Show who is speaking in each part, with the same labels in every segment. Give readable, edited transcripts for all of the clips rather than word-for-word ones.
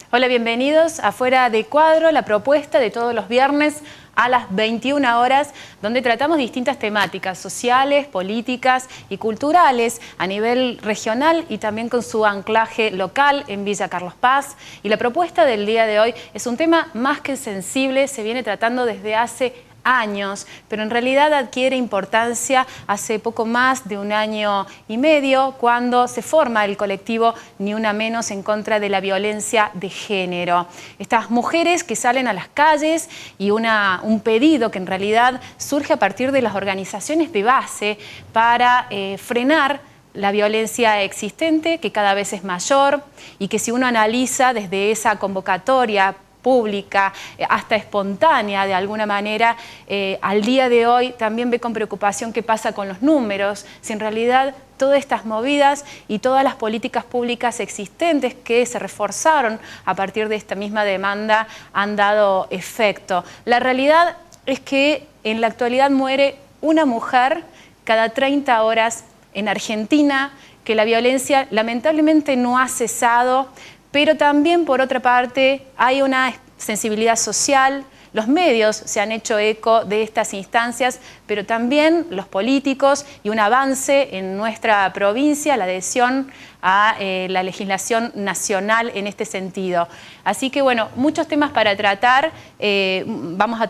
Speaker 1: Hola, bienvenidos a Fuera de Cuadro, la propuesta de todos los viernes a las 21 horas, donde tratamos distintas temáticas sociales, políticas y culturales a nivel regional y también con su anclaje local en Villa Carlos Paz. Y la propuesta del día de hoy es un tema más que sensible, se viene tratando desde hace años, pero en realidad adquiere importancia hace poco más de un año y medio, cuando se forma el colectivo Ni Una Menos en contra de la violencia de género. Estas mujeres que salen a las calles y un pedido que en realidad surge a partir de las organizaciones de base para frenar la violencia existente, que cada vez es mayor, y que si uno analiza desde esa convocatoria pública, hasta espontánea de alguna manera, al día de hoy también ve con preocupación qué pasa con los números, si en realidad todas estas movidas y todas las políticas públicas existentes que se reforzaron a partir de esta misma demanda han dado efecto. La realidad es que en la actualidad muere una mujer cada 30 horas en Argentina, que la violencia lamentablemente no ha cesado, pero también, por otra parte, hay una sensibilidad social. Los medios se han hecho eco de estas instancias, pero también los políticos, y un avance en nuestra provincia, la adhesión a la legislación nacional en este sentido. Así que bueno, muchos temas para tratar, vamos a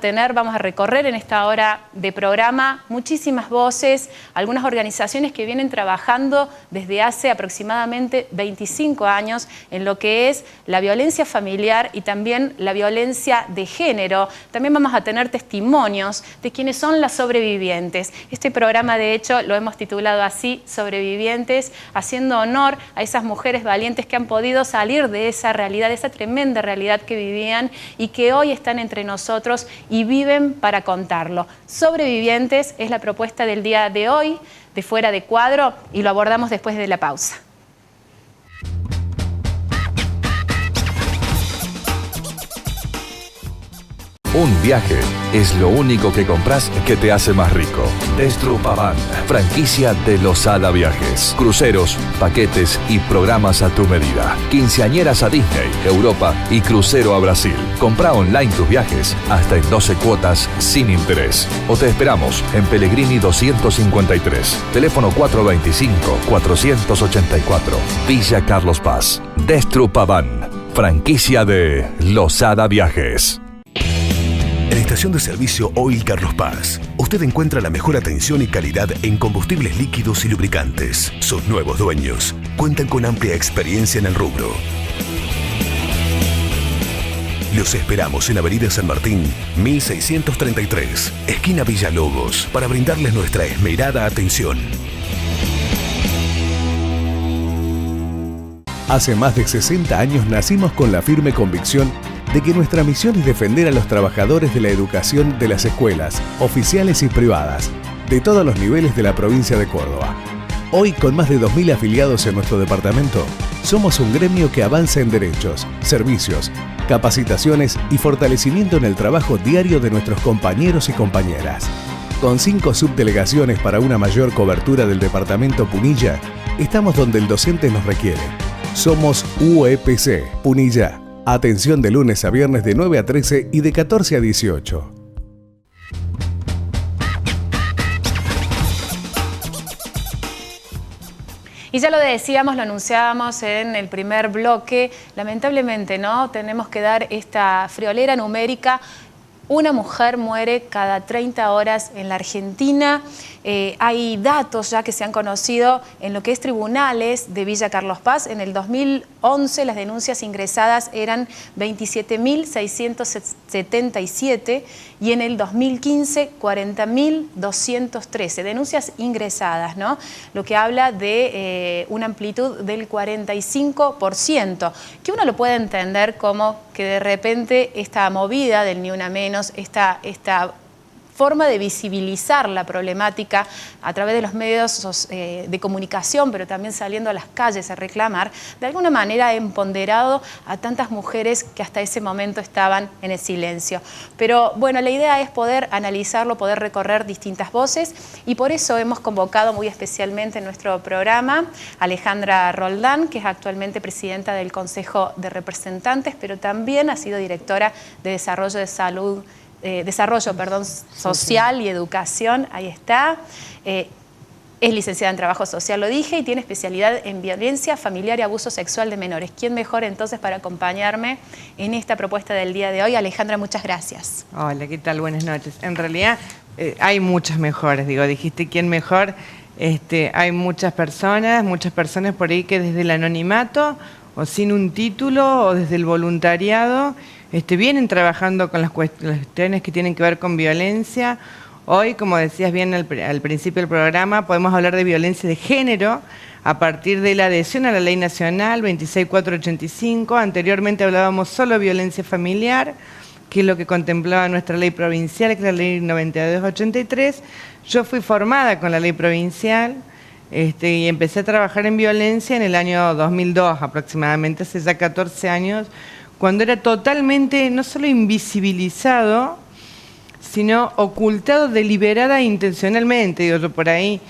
Speaker 1: recorrer en esta hora de programa muchísimas voces, algunas organizaciones que vienen trabajando desde hace aproximadamente 25 años en lo que es la violencia familiar y también la violencia de género. También vamos a tener testimonios de quienes son las sobrevivientes. Este programa, de hecho, lo hemos titulado así, Sobrevivientes, haciendo honor a esas mujeres valientes que han podido salir de esa realidad, de esa tremenda realidad que vivían y que hoy están entre nosotros y viven para contarlo. Sobrevivientes es la propuesta del día de hoy, de Fuera de Cuadro, y lo abordamos después de la pausa.
Speaker 2: Un viaje es lo único que compras que te hace más rico. Destrupavan, franquicia de Losada Viajes. Cruceros, paquetes y programas a tu medida. Quinceañeras a Disney, Europa y crucero a Brasil. Compra online tus viajes hasta en 12 cuotas sin interés. O te esperamos en Pellegrini 253, teléfono 425-484, Villa Carlos Paz. Destrupavan, franquicia de Losada Viajes.
Speaker 3: En la estación de servicio Oil Carlos Paz, usted encuentra la mejor atención y calidad en combustibles líquidos y lubricantes. Sus nuevos dueños cuentan con amplia experiencia en el rubro. Los esperamos en Avenida San Martín, 1633, esquina Villalobos, para brindarles nuestra esmerada atención.
Speaker 4: Hace más de 60 años nacimos con la firme convicción de que nuestra misión es defender a los trabajadores de la educación de las escuelas, oficiales y privadas, de todos los niveles de la provincia de Córdoba. Hoy, con más de 2.000 afiliados en nuestro departamento, somos un gremio que avanza en derechos, servicios, capacitaciones y fortalecimiento en el trabajo diario de nuestros compañeros y compañeras. Con 5 subdelegaciones para una mayor cobertura del departamento Punilla, estamos donde el docente nos requiere. Somos UEPC Punilla. Atención de lunes a viernes de 9 a 13 y de 14 a 18.
Speaker 1: Y ya lo decíamos, lo anunciábamos en el primer bloque, lamentablemente, ¿no? Tenemos que dar esta friolera numérica. Una mujer muere cada 30 horas en la Argentina. Hay datos ya que se han conocido en lo que es tribunales de Villa Carlos Paz. En el 2011 las denuncias ingresadas eran 27.677 y en el 2015 40.213 denuncias ingresadas, ¿no? Lo que habla de una amplitud del 45%, que uno lo puede entender como que de repente esta movida del Ni Una Menos, esta forma de visibilizar la problemática a través de los medios de comunicación, pero también saliendo a las calles a reclamar, de alguna manera ha empoderado a tantas mujeres que hasta ese momento estaban en el silencio. Pero bueno, la idea es poder analizarlo, poder recorrer distintas voces, y por eso hemos convocado muy especialmente en nuestro programa a Alejandra Roldán, que es actualmente presidenta del Consejo de Representantes, pero también ha sido directora de Desarrollo Social y Educación. Ahí está. Es licenciada en Trabajo Social, lo dije, y tiene especialidad en violencia familiar y abuso sexual de menores. ¿Quién mejor entonces para acompañarme en esta propuesta del día de hoy? Alejandra, muchas gracias.
Speaker 5: Hola, ¿qué tal? Buenas noches. En realidad hay muchas mejores, dijiste quién mejor. Hay muchas personas por ahí que desde el anonimato o sin un título o desde el voluntariado vienen trabajando con las cuestiones que tienen que ver con violencia. Hoy, como decías bien al principio del programa, podemos hablar de violencia de género a partir de la adhesión a la Ley Nacional 26485. Anteriormente hablábamos solo de violencia familiar, que es lo que contemplaba nuestra ley provincial, que es la Ley 9283. Yo fui formada con la ley provincial y empecé a trabajar en violencia en el año 2002 aproximadamente, hace ya 14 años, cuando era totalmente, no solo invisibilizado, sino ocultado deliberada e intencionalmente. Yo por ahí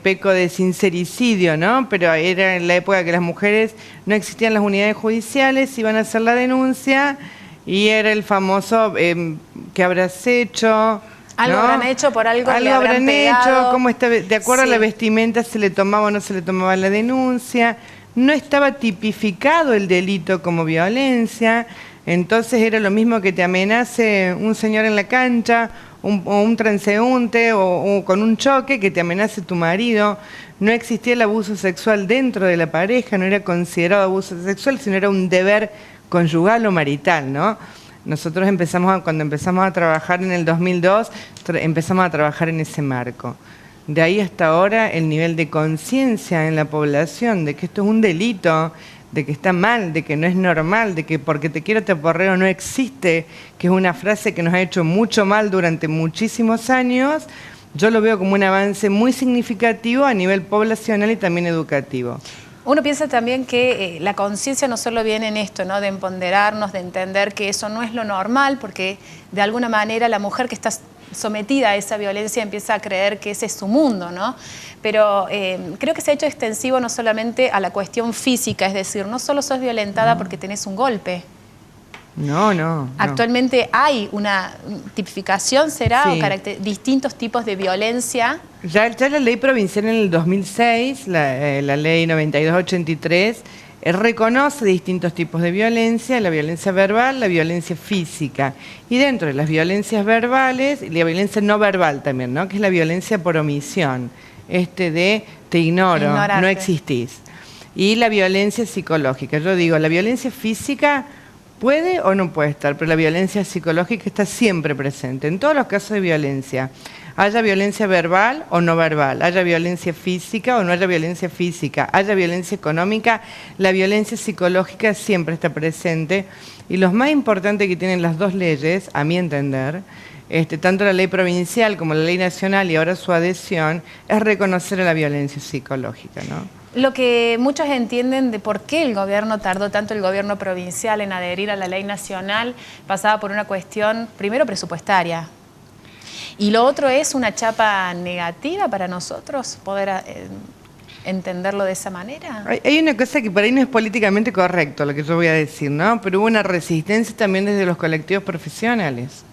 Speaker 5: peco de sincericidio, ¿no? Pero era en la época que las mujeres no existían las unidades judiciales, iban a hacer la denuncia y era el famoso ¿qué habrás hecho?
Speaker 1: Algo
Speaker 5: ¿no?
Speaker 1: habrán hecho, por algo le habrán
Speaker 5: hecho, cómo está, de acuerdo a la vestimenta se le tomaba o no se le tomaba la denuncia. No estaba tipificado el delito como violencia, entonces era lo mismo que te amenace un señor en la cancha, o un transeúnte, o con un choque, que te amenace tu marido. No existía el abuso sexual dentro de la pareja, no era considerado abuso sexual, sino era un deber conyugal o marital, ¿no? Nosotros cuando empezamos a trabajar en el 2002, empezamos a trabajar en ese marco. De ahí hasta ahora el nivel de conciencia en la población de que esto es un delito, de que está mal, de que no es normal, de que porque te quiero te aporreo no existe, que es una frase que nos ha hecho mucho mal durante muchísimos años, yo lo veo como un avance muy significativo a nivel poblacional y también educativo.
Speaker 1: Uno piensa también que la conciencia no solo viene en esto, ¿no? De empoderarnos, de entender que eso no es lo normal, porque de alguna manera la mujer que está sometida a esa violencia empieza a creer que ese es su mundo, ¿no? Pero creo que se ha hecho extensivo no solamente a la cuestión física, es decir, no solo sos violentada porque tenés un golpe.
Speaker 5: No.
Speaker 1: Actualmente hay una tipificación, ¿será?
Speaker 5: Sí.
Speaker 1: O distintos tipos de violencia.
Speaker 5: Ya la ley provincial en el 2006, la ley 9283, reconoce distintos tipos de violencia: la violencia verbal, la violencia física. Y dentro de las violencias verbales, y la violencia no verbal también, ¿no? Que es la violencia por omisión, de te ignoro,
Speaker 1: ignorarte,
Speaker 5: no existís. Y la violencia psicológica. Yo digo, la violencia física puede o no puede estar, pero la violencia psicológica está siempre presente. En todos los casos de violencia, haya violencia verbal o no verbal, haya violencia física o no haya violencia física, haya violencia económica, la violencia psicológica siempre está presente. Y lo más importante que tienen las dos leyes, a mi entender, tanto la ley provincial como la ley nacional y ahora su adhesión, es reconocer a la violencia psicológica, ¿no?
Speaker 1: Lo que muchos entienden de por qué el gobierno tardó tanto, el gobierno provincial, en adherir a la ley nacional, pasaba por una cuestión, primero, presupuestaria. Y lo otro es una chapa negativa para nosotros, poder entenderlo de esa manera.
Speaker 5: Hay una cosa que por ahí no es políticamente correcto lo que yo voy a decir, ¿no? Pero hubo una resistencia también desde los colectivos profesionales.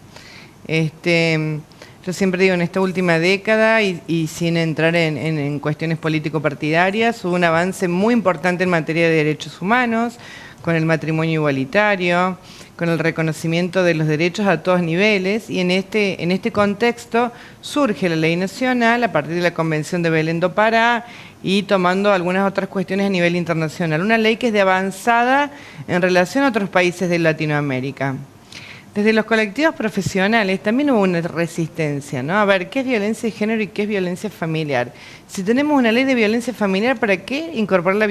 Speaker 5: Yo siempre digo, en esta última década, y sin entrar en cuestiones político-partidarias, hubo un avance muy importante en materia de derechos humanos, con el matrimonio igualitario, con el reconocimiento de los derechos a todos niveles, y en este contexto surge la ley nacional a partir de la Convención de Belén do Pará y tomando algunas otras cuestiones a nivel internacional. Una ley que es de avanzada en relación a otros países de Latinoamérica. Desde los colectivos profesionales también hubo una resistencia, ¿no? A ver, ¿qué es violencia de género y qué es violencia familiar? Si tenemos una ley de violencia familiar, ¿para qué incorporar la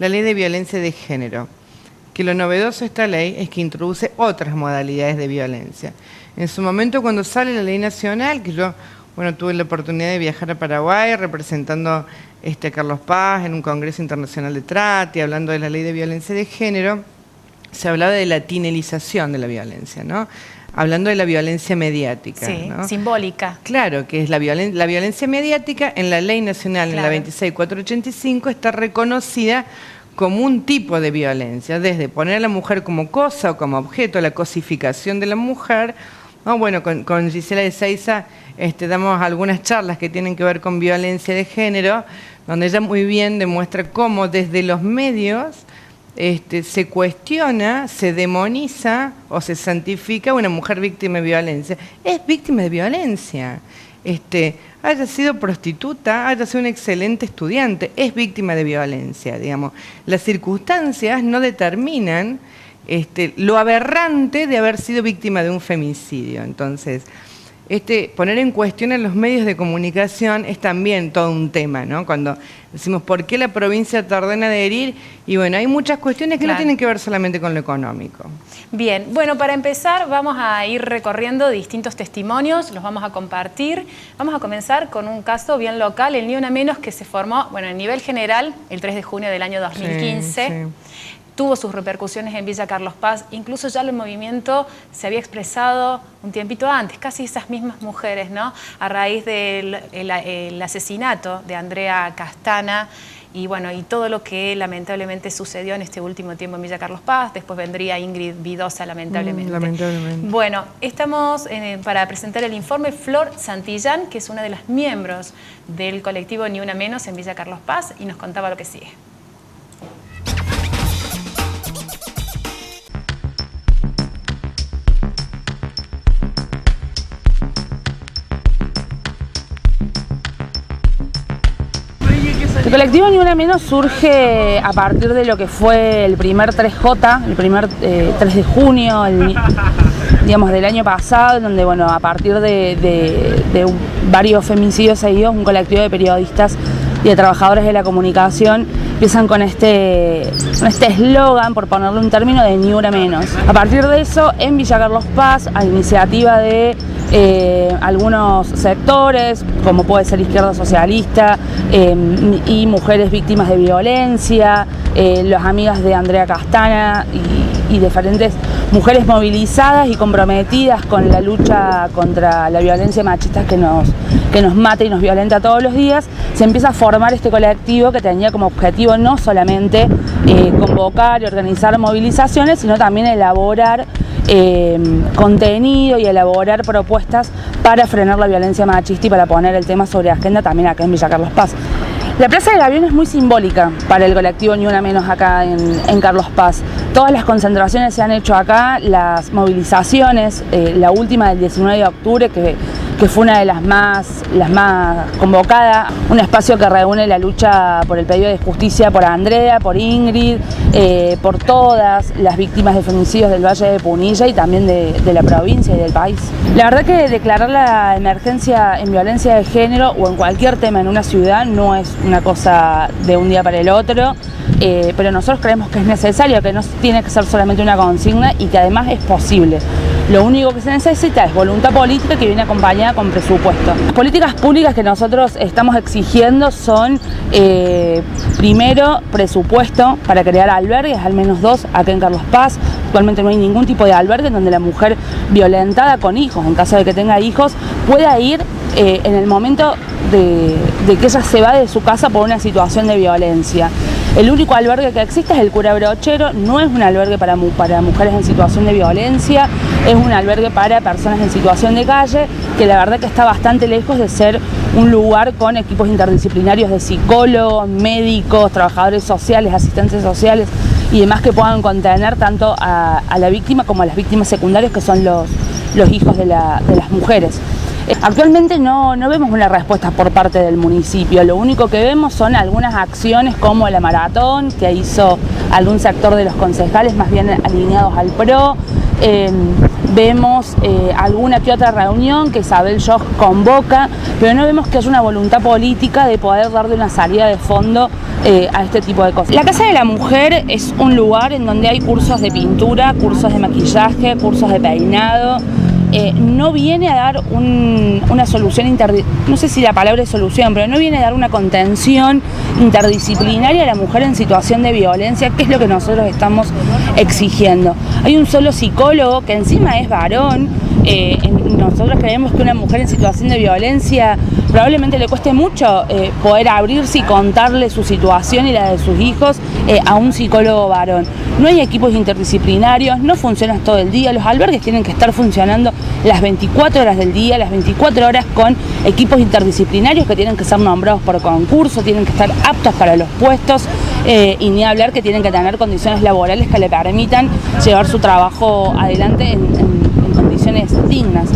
Speaker 5: ley de violencia de género? Que lo novedoso de esta ley es que introduce otras modalidades de violencia. En su momento, cuando sale la ley nacional, que yo, bueno, tuve la oportunidad de viajar a Paraguay representando a Carlos Paz en un congreso internacional de trata, hablando de la ley de violencia de género, se hablaba de la tinelización de la violencia, ¿no? Hablando de la violencia mediática.
Speaker 1: Sí,
Speaker 5: ¿no?
Speaker 1: simbólica.
Speaker 5: Claro, que es la violencia mediática en la ley nacional, claro, en la 26485, está reconocida como un tipo de violencia, desde poner a la mujer como cosa o como objeto, la cosificación de la mujer. ¿No? Bueno, con Gisela de Seiza damos algunas charlas que tienen que ver con violencia de género, donde ella muy bien demuestra cómo desde los medios se cuestiona, se demoniza o se santifica a una mujer víctima de violencia. Es víctima de violencia. Haya sido prostituta, haya sido un excelente estudiante, es víctima de violencia, digamos. Las circunstancias no determinan lo aberrante de haber sido víctima de un femicidio. Entonces, poner en cuestión en los medios de comunicación es también todo un tema, ¿no? Cuando decimos por qué la provincia tardó en adherir, y bueno, hay muchas cuestiones que no tienen que ver solamente con lo económico.
Speaker 1: Bien, bueno, para empezar vamos a ir recorriendo distintos testimonios, los vamos a compartir. Vamos a comenzar con un caso bien local, el Ni Una Menos, que se formó, bueno, a nivel general, el 3 de junio del año 2015. Sí. Tuvo sus repercusiones en Villa Carlos Paz, incluso ya el movimiento se había expresado un tiempito antes, casi esas mismas mujeres, ¿no? A raíz del asesinato de Andrea Castana y bueno, y todo lo que lamentablemente sucedió en este último tiempo en Villa Carlos Paz. Después vendría Ingrid Vidosa, lamentablemente.
Speaker 5: Lamentablemente.
Speaker 1: Bueno, estamos para presentar el informe Flor Santillán, que es una de las miembros del colectivo Ni Una Menos en Villa Carlos Paz, y nos contaba lo que sigue.
Speaker 6: El colectivo Ni Una Menos surge a partir de lo que fue el primer 3J, el primer 3 de junio, digamos, del año pasado, donde, bueno, a partir de varios femicidios seguidos, un colectivo de periodistas y de trabajadores de la comunicación empiezan con este eslogan, por ponerle un término, de Ni Una Menos. A partir de eso, en Villa Carlos Paz, a iniciativa de algunos sectores, como puede ser Izquierda Socialista y mujeres víctimas de violencia, las amigas de Andrea Castana y diferentes mujeres movilizadas y comprometidas con la lucha contra la violencia machista que nos mata y nos violenta todos los días, se empieza a formar este colectivo que tenía como objetivo no solamente convocar y organizar movilizaciones, sino también elaborar contenido y elaborar propuestas para frenar la violencia machista y para poner el tema sobre agenda también acá en Villa Carlos Paz. La Plaza del Avión es muy simbólica para el colectivo Ni Una Menos acá en Carlos Paz. Todas las concentraciones se han hecho acá, las movilizaciones, la última del 19 de octubre, que fue una de las más convocadas, un espacio que reúne la lucha por el pedido de justicia por Andrea, por Ingrid, por todas las víctimas de femicidios del Valle de Punilla y también de la provincia y del país. La verdad que declarar la emergencia en violencia de género o en cualquier tema en una ciudad no es una cosa de un día para el otro, pero nosotros creemos que es necesario, que no tiene que ser solamente una consigna y que además es posible. Lo único que se necesita es voluntad política que viene acompañada con presupuesto. Las políticas públicas que nosotros estamos exigiendo son, primero, presupuesto para crear albergues, al menos 2 acá en Carlos Paz. Actualmente no hay ningún tipo de albergue en donde la mujer violentada con hijos, en caso de que tenga hijos, pueda ir en el momento de que ella se va de su casa por una situación de violencia. El único albergue que existe es el Cura Brochero, no es un albergue para mujeres en situación de violencia, es un albergue para personas en situación de calle, que la verdad que está bastante lejos de ser un lugar con equipos interdisciplinarios de psicólogos, médicos, trabajadores sociales, asistentes sociales y demás que puedan contener tanto a la víctima como a las víctimas secundarias, que son los hijos de las mujeres. Actualmente no vemos una respuesta por parte del municipio, lo único que vemos son algunas acciones como la maratón que hizo algún sector de los concejales más bien alineados al PRO, vemos alguna que otra reunión que Isabel Joch convoca, pero no vemos que haya una voluntad política de poder darle una salida de fondo a este tipo de cosas. La Casa de la Mujer es un lugar en donde hay cursos de pintura, cursos de maquillaje, cursos de peinado, no viene a dar una solución no sé si la palabra es solución, pero no viene a dar una contención interdisciplinaria a la mujer en situación de violencia, que es lo que nosotros estamos exigiendo. Hay un solo psicólogo que encima es varón. Nosotros creemos que una mujer en situación de violencia probablemente le cueste mucho poder abrirse y contarle su situación y la de sus hijos a un psicólogo varón. No hay equipos interdisciplinarios, no funcionan todo el día, los albergues tienen que estar funcionando las 24 horas del día, las 24 horas con equipos interdisciplinarios que tienen que ser nombrados por concurso, tienen que estar aptos para los puestos y ni hablar que tienen que tener condiciones laborales que le permitan llevar su trabajo adelante en condiciones dignas.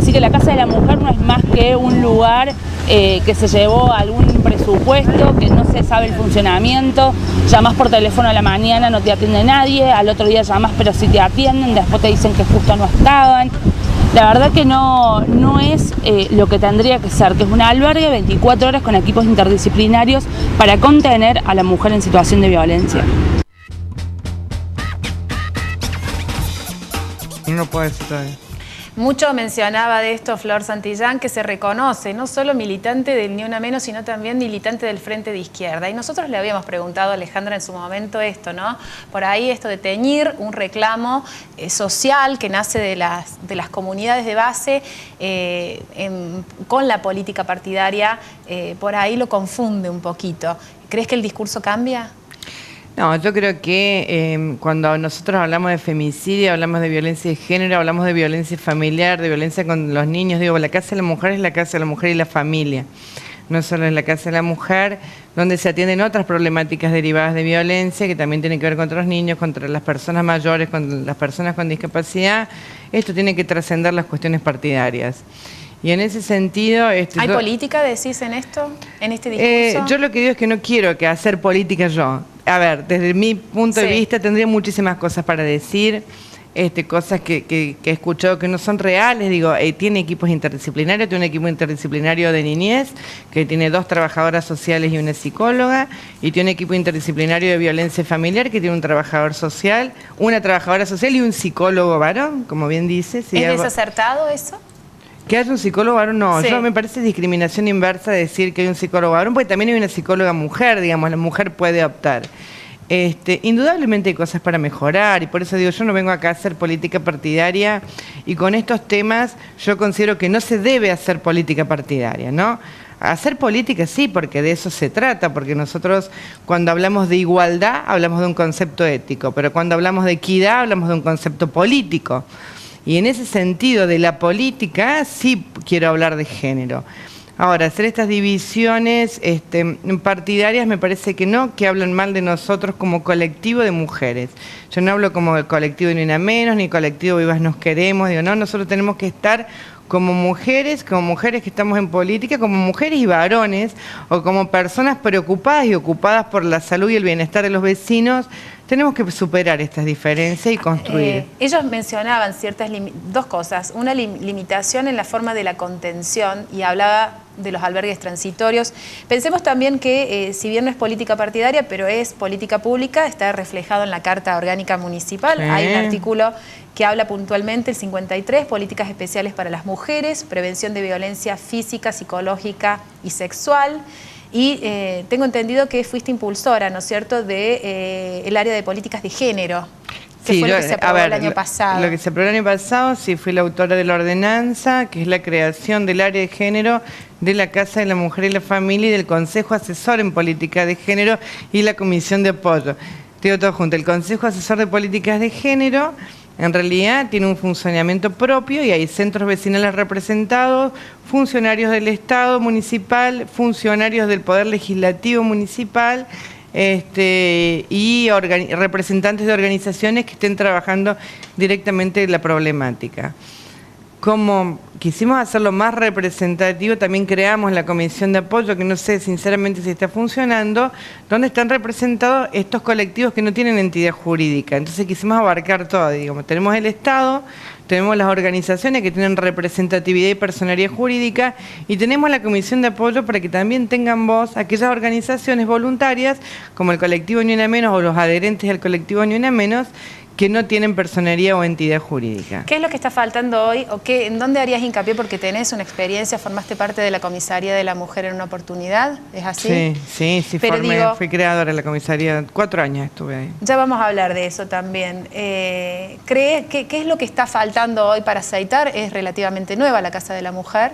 Speaker 6: Así que la Casa de la Mujer no es más que un lugar que se llevó algún presupuesto, que no se sabe el funcionamiento, llamás por teléfono a la mañana, no te atiende nadie, al otro día llamás pero sí te atienden, después te dicen que justo no estaban. La verdad que no es lo que tendría que ser, que es un albergue 24 horas con equipos interdisciplinarios para contener a la mujer en situación de violencia.
Speaker 5: No puede ser.
Speaker 1: Mucho mencionaba de esto Flor Santillán, que se reconoce no solo militante del Ni Una Menos, sino también militante del Frente de Izquierda. Y nosotros le habíamos preguntado a Alejandra en su momento esto, ¿no? Por ahí esto de teñir un reclamo social que nace de las comunidades de base con la política partidaria, por ahí lo confunde un poquito. ¿Crees que el discurso cambia?
Speaker 5: No, yo creo que cuando nosotros hablamos de femicidio, hablamos de violencia de género, hablamos de violencia familiar, de violencia con los niños, digo, la Casa de la Mujer es la Casa de la Mujer y la familia. No solo es la Casa de la Mujer, donde se atienden otras problemáticas derivadas de violencia, que también tienen que ver contra los niños, contra las personas mayores, con las personas con discapacidad. Esto tiene que trascender las cuestiones partidarias. Y en ese sentido...
Speaker 1: ¿Hay política, decís, en esto, en este discurso?
Speaker 5: Yo lo que digo es que no quiero que hacer política yo. A ver, desde mi punto de vista tendría muchísimas cosas para decir, cosas que he escuchado que no son reales. Digo, tiene equipos interdisciplinarios, tiene un equipo interdisciplinario de niñez, que tiene 2 trabajadoras sociales y una psicóloga, y tiene un equipo interdisciplinario de violencia familiar, que tiene un trabajador social, una trabajadora social y un psicólogo varón, como bien dice.
Speaker 1: ¿Es desacertado eso?
Speaker 5: ¿Que haya un psicólogo varón? No,
Speaker 1: sí.
Speaker 5: Yo me parece discriminación inversa decir que hay un psicólogo varón, porque también hay una psicóloga mujer, digamos, la mujer puede optar. Indudablemente hay cosas para mejorar, y por eso digo, yo no vengo acá a hacer política partidaria, y con estos temas yo considero que no se debe hacer política partidaria, ¿no? Hacer política sí, porque de eso se trata, porque nosotros cuando hablamos de igualdad hablamos de un concepto ético, pero cuando hablamos de equidad hablamos de un concepto político. Y en ese sentido de la política sí quiero hablar de género. Ahora, hacer estas divisiones partidarias me parece que no, que hablan mal de nosotros como colectivo de mujeres. Yo no hablo como el colectivo Ni Una Menos, ni colectivo Vivas Nos Queremos, digo, no, nosotros tenemos que estar como mujeres que estamos en política, como mujeres y varones, o como personas preocupadas y ocupadas por la salud y el bienestar de los vecinos. Tenemos que superar estas diferencias y construir.
Speaker 1: Ellos mencionaban dos cosas. Una limitación en la forma de la contención, y hablaba de los albergues transitorios. Pensemos también que, si bien no es política partidaria, pero es política pública, está reflejado en la Carta Orgánica Municipal. Sí. Hay un artículo que habla puntualmente, el 53, políticas especiales para las mujeres, prevención de violencia física, psicológica y sexual. Y tengo entendido que fuiste impulsora, ¿no es cierto?, de el área de políticas de género, que sí, fue lo que se aprobó el año pasado.
Speaker 5: Lo que se aprobó el año pasado, sí, fui la autora de la ordenanza, que es la creación del área de género de la Casa de la Mujer y la Familia y del Consejo Asesor en Política de Género y la Comisión de Apoyo. Digo todo junto, el Consejo Asesor de Políticas de Género en realidad tiene un funcionamiento propio y hay centros vecinales representados, funcionarios del Estado municipal, funcionarios del Poder Legislativo municipal y representantes de organizaciones que estén trabajando directamente en la problemática. Como quisimos hacerlo más representativo, también creamos la comisión de apoyo, que no sé sinceramente si está funcionando, donde están representados estos colectivos que no tienen entidad jurídica. Entonces quisimos abarcar todo, digamos. Tenemos el Estado, tenemos las organizaciones que tienen representatividad y personalidad jurídica, y tenemos la comisión de apoyo para que también tengan voz aquellas organizaciones voluntarias, como el colectivo Ni Una Menos o los adherentes al colectivo Ni Una Menos, que no tienen personería o entidad jurídica.
Speaker 1: ¿Qué es lo que está faltando hoy o en dónde harías hincapié? Porque tenés una experiencia, formaste parte de la Comisaría de la Mujer en una oportunidad, ¿es así?
Speaker 5: Sí, fui creadora de la comisaría, 4 años estuve ahí.
Speaker 1: Ya vamos a hablar de eso también. ¿Crees qué es lo que está faltando hoy para aceitar? Es relativamente nueva la Casa de la Mujer.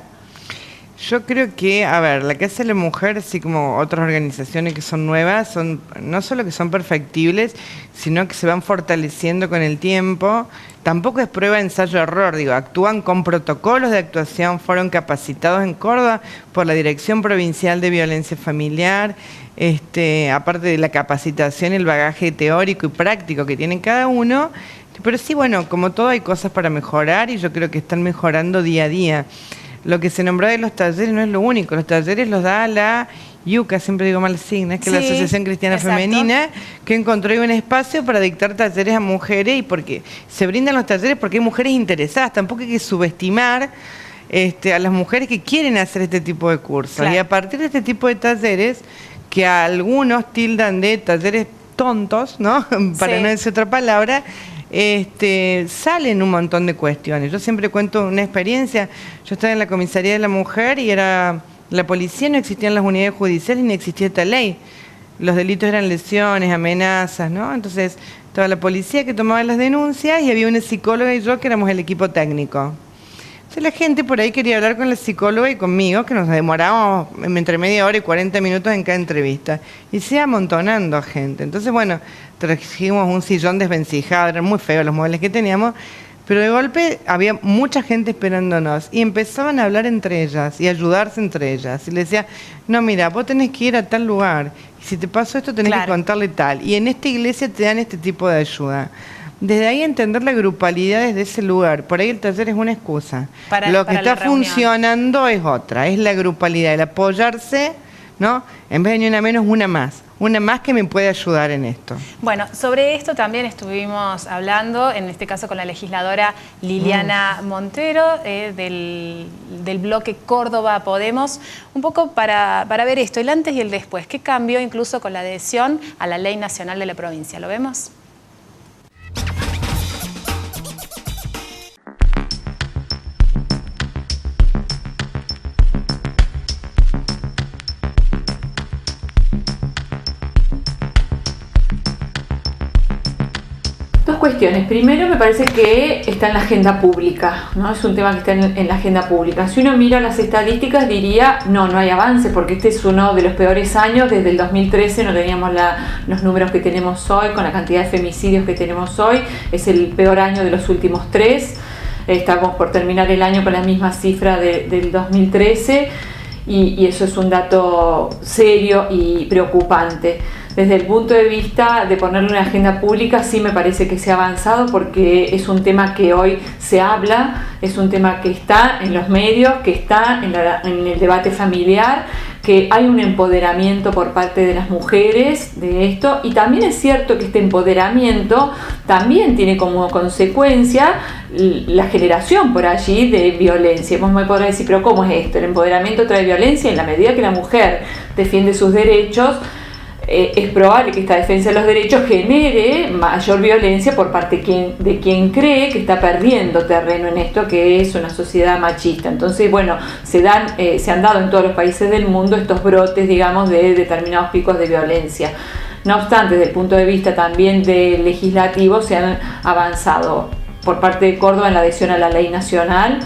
Speaker 5: Yo creo que, a ver, la Casa de la Mujer, así como otras organizaciones que son nuevas, son no solo que son perfectibles, sino que se van fortaleciendo con el tiempo. Tampoco es prueba, ensayo, error, digo, actúan con protocolos de actuación, fueron capacitados en Córdoba por la Dirección Provincial de Violencia Familiar, aparte de la capacitación, el bagaje teórico y práctico que tienen cada uno. Pero sí, bueno, como todo hay cosas para mejorar y yo creo que están mejorando día a día. Lo que se nombró de los talleres no es lo único, los talleres los da la IUCA, siempre digo mal signo, es que sí, la Asociación Cristiana Femenina, que encontró un espacio para dictar talleres a mujeres y porque se brindan los talleres porque hay mujeres interesadas, tampoco hay que subestimar a las mujeres que quieren hacer este tipo de cursos. Claro. Y a partir de este tipo de talleres, que a algunos tildan de talleres tontos, ¿no? Para no decir otra palabra, salen un montón de cuestiones. Yo siempre cuento una experiencia. Yo estaba en la Comisaría de la Mujer y era la policía, no existían las unidades judiciales ni existía esta ley. Los delitos eran lesiones, amenazas, ¿no? Entonces estaba la policía que tomaba las denuncias y había una psicóloga y yo que éramos el equipo técnico. Entonces la gente por ahí quería hablar con la psicóloga y conmigo, que nos demorábamos entre media hora y 40 minutos en cada entrevista. Y se iba amontonando gente. Entonces, bueno, trajimos un sillón desvencijado, eran muy feos los muebles que teníamos, pero de golpe había mucha gente esperándonos y empezaban a hablar entre ellas y ayudarse entre ellas. Y le decía, no, mira, vos tenés que ir a tal lugar, y si te pasó esto tenés que contarle tal. Y en esta iglesia te dan este tipo de ayuda. Desde ahí entender la grupalidad desde ese lugar. Por ahí el taller es una excusa. Lo que está funcionando es otra, es la grupalidad, el apoyarse, ¿no? En vez de ni una menos, una más. Una más que me puede ayudar en esto.
Speaker 1: Bueno, sobre esto también estuvimos hablando, en este caso con la legisladora Liliana Montero, del bloque Córdoba Podemos, un poco para ver esto, el antes y el después. ¿Qué cambió incluso con la adhesión a la Ley Nacional de la provincia? ¿Lo vemos?
Speaker 7: Cuestiones. Primero, me parece que está en la agenda pública, ¿no? Es un tema que está en la agenda pública. Si uno mira las estadísticas diría, no hay avance, porque este es uno de los peores años. Desde el 2013 no teníamos los números que tenemos hoy, con la cantidad de femicidios que tenemos hoy. Es el peor año de los últimos 3. Estamos por terminar el año con la misma cifra del 2013 y eso es un dato serio y preocupante. Desde el punto de vista de ponerlo en la agenda pública, sí me parece que se ha avanzado porque es un tema que hoy se habla, es un tema que está en los medios, que está en el debate familiar, que hay un empoderamiento por parte de las mujeres de esto, y también es cierto que este empoderamiento también tiene como consecuencia la generación por allí de violencia. Vos me podrás decir, pero ¿cómo es esto? El empoderamiento trae violencia. En la medida que la mujer defiende sus derechos, es probable que esta defensa de los derechos genere mayor violencia por parte de quien cree que está perdiendo terreno en esto, que es una sociedad machista. Entonces, bueno, se han dado en todos los países del mundo estos brotes, digamos, de determinados picos de violencia. No obstante, desde el punto de vista también del legislativo, se han avanzado por parte de Córdoba en la adhesión a la ley nacional.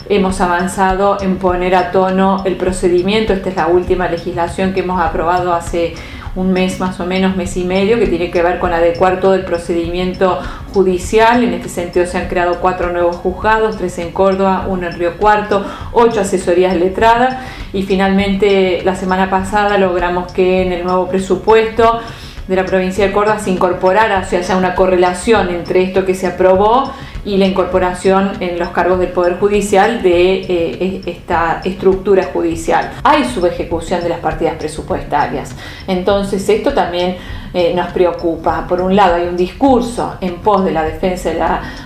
Speaker 7: Hemos avanzado en poner a tono el procedimiento. Esta es la última legislación que hemos aprobado hace un mes más o menos, mes y medio, que tiene que ver con adecuar todo el procedimiento judicial. En este sentido se han creado 4 nuevos juzgados, 3 en Córdoba, 1 en Río Cuarto, 8 asesorías letradas, y finalmente la semana pasada logramos que en el nuevo presupuesto de la provincia de Córdoba se incorporara, o sea, haya una correlación entre esto que se aprobó y la incorporación en los cargos del Poder Judicial de esta estructura judicial. Hay subejecución de las partidas presupuestarias, entonces esto también nos preocupa. Por un lado hay un discurso en pos de la defensa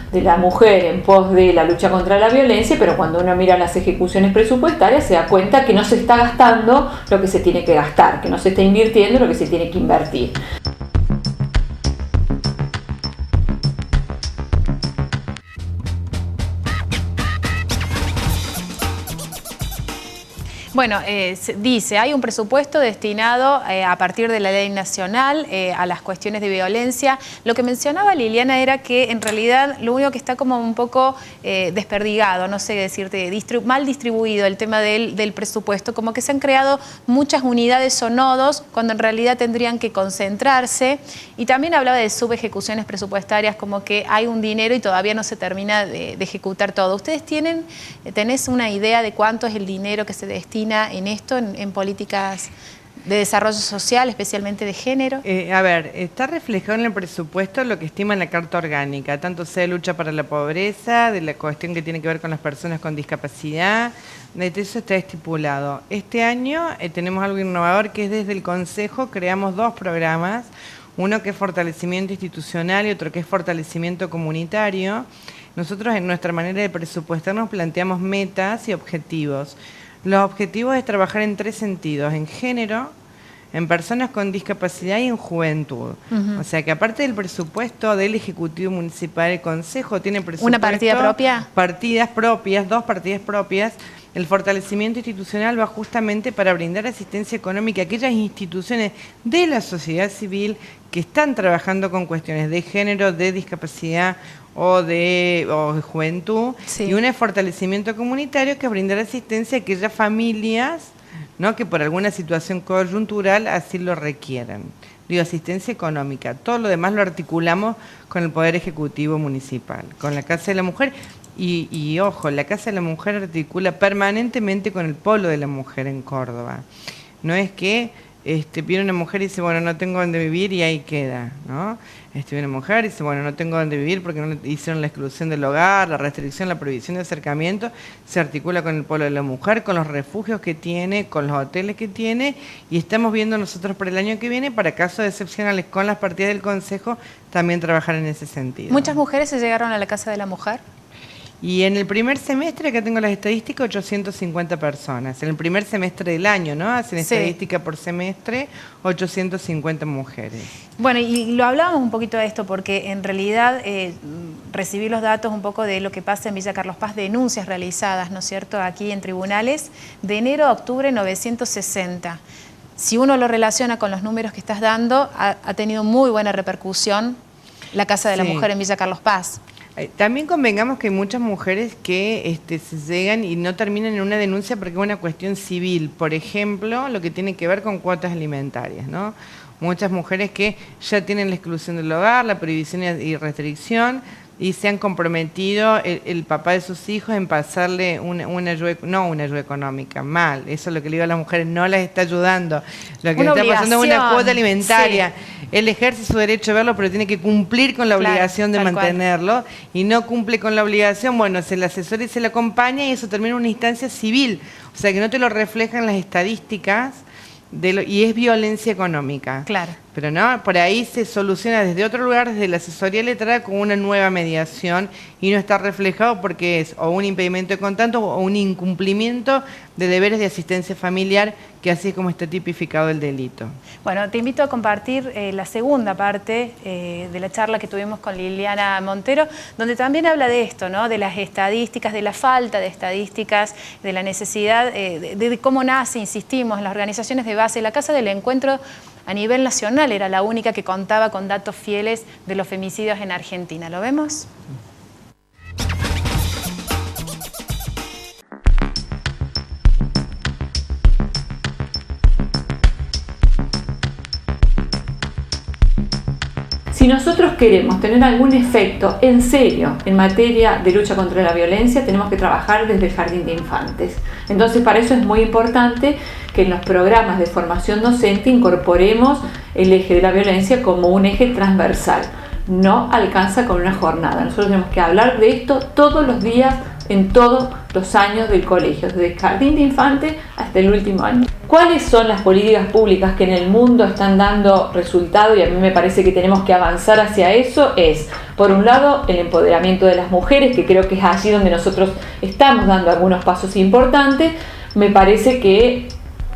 Speaker 7: de la mujer, en pos de la lucha contra la violencia, pero cuando uno mira las ejecuciones presupuestarias se da cuenta que no se está gastando lo que se tiene que gastar, que no se está invirtiendo lo que se tiene que invertir.
Speaker 1: Bueno, dice, hay un presupuesto destinado a partir de la ley nacional a las cuestiones de violencia. Lo que mencionaba Liliana era que en realidad lo único que está como un poco desperdigado, no sé decirte, mal distribuido el tema del presupuesto, como que se han creado muchas unidades o nodos cuando en realidad tendrían que concentrarse. Y también hablaba de subejecuciones presupuestarias, como que hay un dinero y todavía no se termina de ejecutar todo. ¿Ustedes tenés una idea de cuánto es el dinero que se destina en esto, en políticas de desarrollo social, especialmente de género?
Speaker 5: A ver, está reflejado en el presupuesto lo que estima en la Carta Orgánica, tanto sea de lucha para la pobreza, de la cuestión que tiene que ver con las personas con discapacidad, de eso está estipulado. Este año tenemos algo innovador, que es desde el Consejo creamos 2 programas, uno que es fortalecimiento institucional y otro que es fortalecimiento comunitario. Nosotros en nuestra manera de presupuestar nos planteamos metas y objetivos. Los objetivos es trabajar en 3 sentidos: en género, en personas con discapacidad y en juventud. O sea que aparte del presupuesto del Ejecutivo Municipal, el Consejo tiene presupuesto...
Speaker 1: ¿Una partida propia?
Speaker 5: Partidas propias, 2 partidas propias. El fortalecimiento institucional va justamente para brindar asistencia económica a aquellas instituciones de la sociedad civil que están trabajando con cuestiones de género, de discapacidad o de juventud. Sí. Y un fortalecimiento comunitario, que es brindar asistencia a aquellas familias, ¿no?, que por alguna situación coyuntural así lo requieran. Digo, asistencia económica. Todo lo demás lo articulamos con el Poder Ejecutivo Municipal, con la Casa de la Mujer. Y ojo, la Casa de la Mujer articula permanentemente con el Polo de la Mujer en Córdoba. No es que viene una mujer y dice, bueno, no tengo dónde vivir y ahí queda, ¿no? Viene una mujer y dice, bueno, no tengo dónde vivir porque no le hicieron la exclusión del hogar, la restricción, la prohibición de acercamiento. Se articula con el Polo de la Mujer, con los refugios que tiene, con los hoteles que tiene, y estamos viendo nosotros para el año que viene, para casos excepcionales con las partidas del Consejo, también trabajar en ese sentido.
Speaker 1: ¿Muchas mujeres se llegaron a la Casa de la Mujer?
Speaker 5: Y en el primer semestre, acá tengo las estadísticas, 850 personas. En el primer semestre del año, ¿no? Hacen estadística por semestre, 850 mujeres.
Speaker 1: Bueno, y lo hablábamos un poquito de esto, porque en realidad recibí los datos un poco de lo que pasa en Villa Carlos Paz, denuncias realizadas, ¿no es cierto?, aquí en tribunales, de enero a octubre 960. Si uno lo relaciona con los números que estás dando, ha tenido muy buena repercusión la Casa de la Mujer en Villa Carlos Paz.
Speaker 5: También convengamos que hay muchas mujeres que se llegan y no terminan en una denuncia porque es una cuestión civil. Por ejemplo, lo que tiene que ver con cuotas alimentarias, ¿no? Muchas mujeres que ya tienen la exclusión del hogar, la prohibición y restricción, y se han comprometido el papá de sus hijos en pasarle una ayuda, no una ayuda económica, mal, eso es lo que le digo a las mujeres, no las está ayudando, lo que le está pasando es una cuota alimentaria. Sí. Él ejerce su derecho a verlo, pero tiene que cumplir con la obligación de mantenerlo, y no cumple con la obligación, bueno, se le asesora y se le acompaña, y eso termina en una instancia civil, o sea que no te lo reflejan las estadísticas, y es violencia económica.
Speaker 1: Claro.
Speaker 5: Pero no, por ahí se soluciona desde otro lugar, desde la asesoría letrada, con una nueva mediación, y no está reflejado porque es o un impedimento de contacto o un incumplimiento de deberes de asistencia familiar, que así es como está tipificado el delito.
Speaker 1: Bueno, te invito a compartir la segunda parte de la charla que tuvimos con Liliana Montero, donde también habla de esto, ¿no?, de las estadísticas, de la falta de estadísticas, de la necesidad de cómo nace, insistimos, las organizaciones de base. La Casa del Encuentro a nivel nacional era la única que contaba con datos fieles de los femicidios en Argentina. ¿Lo vemos?
Speaker 7: Si nosotros queremos tener algún efecto en serio en materia de lucha contra la violencia, tenemos que trabajar desde el jardín de infantes. Entonces, para eso es muy importante que en los programas de formación docente incorporemos el eje de la violencia como un eje transversal. No alcanza con una jornada. Nosotros tenemos que hablar de esto todos los días, en todos los años del colegio, desde el jardín de infantes hasta el último año. ¿Cuáles son las políticas públicas que en el mundo están dando resultado? Y a mí me parece que tenemos que avanzar hacia eso. Es, por un lado, el empoderamiento de las mujeres, que creo que es allí donde nosotros estamos dando algunos pasos importantes. Me parece que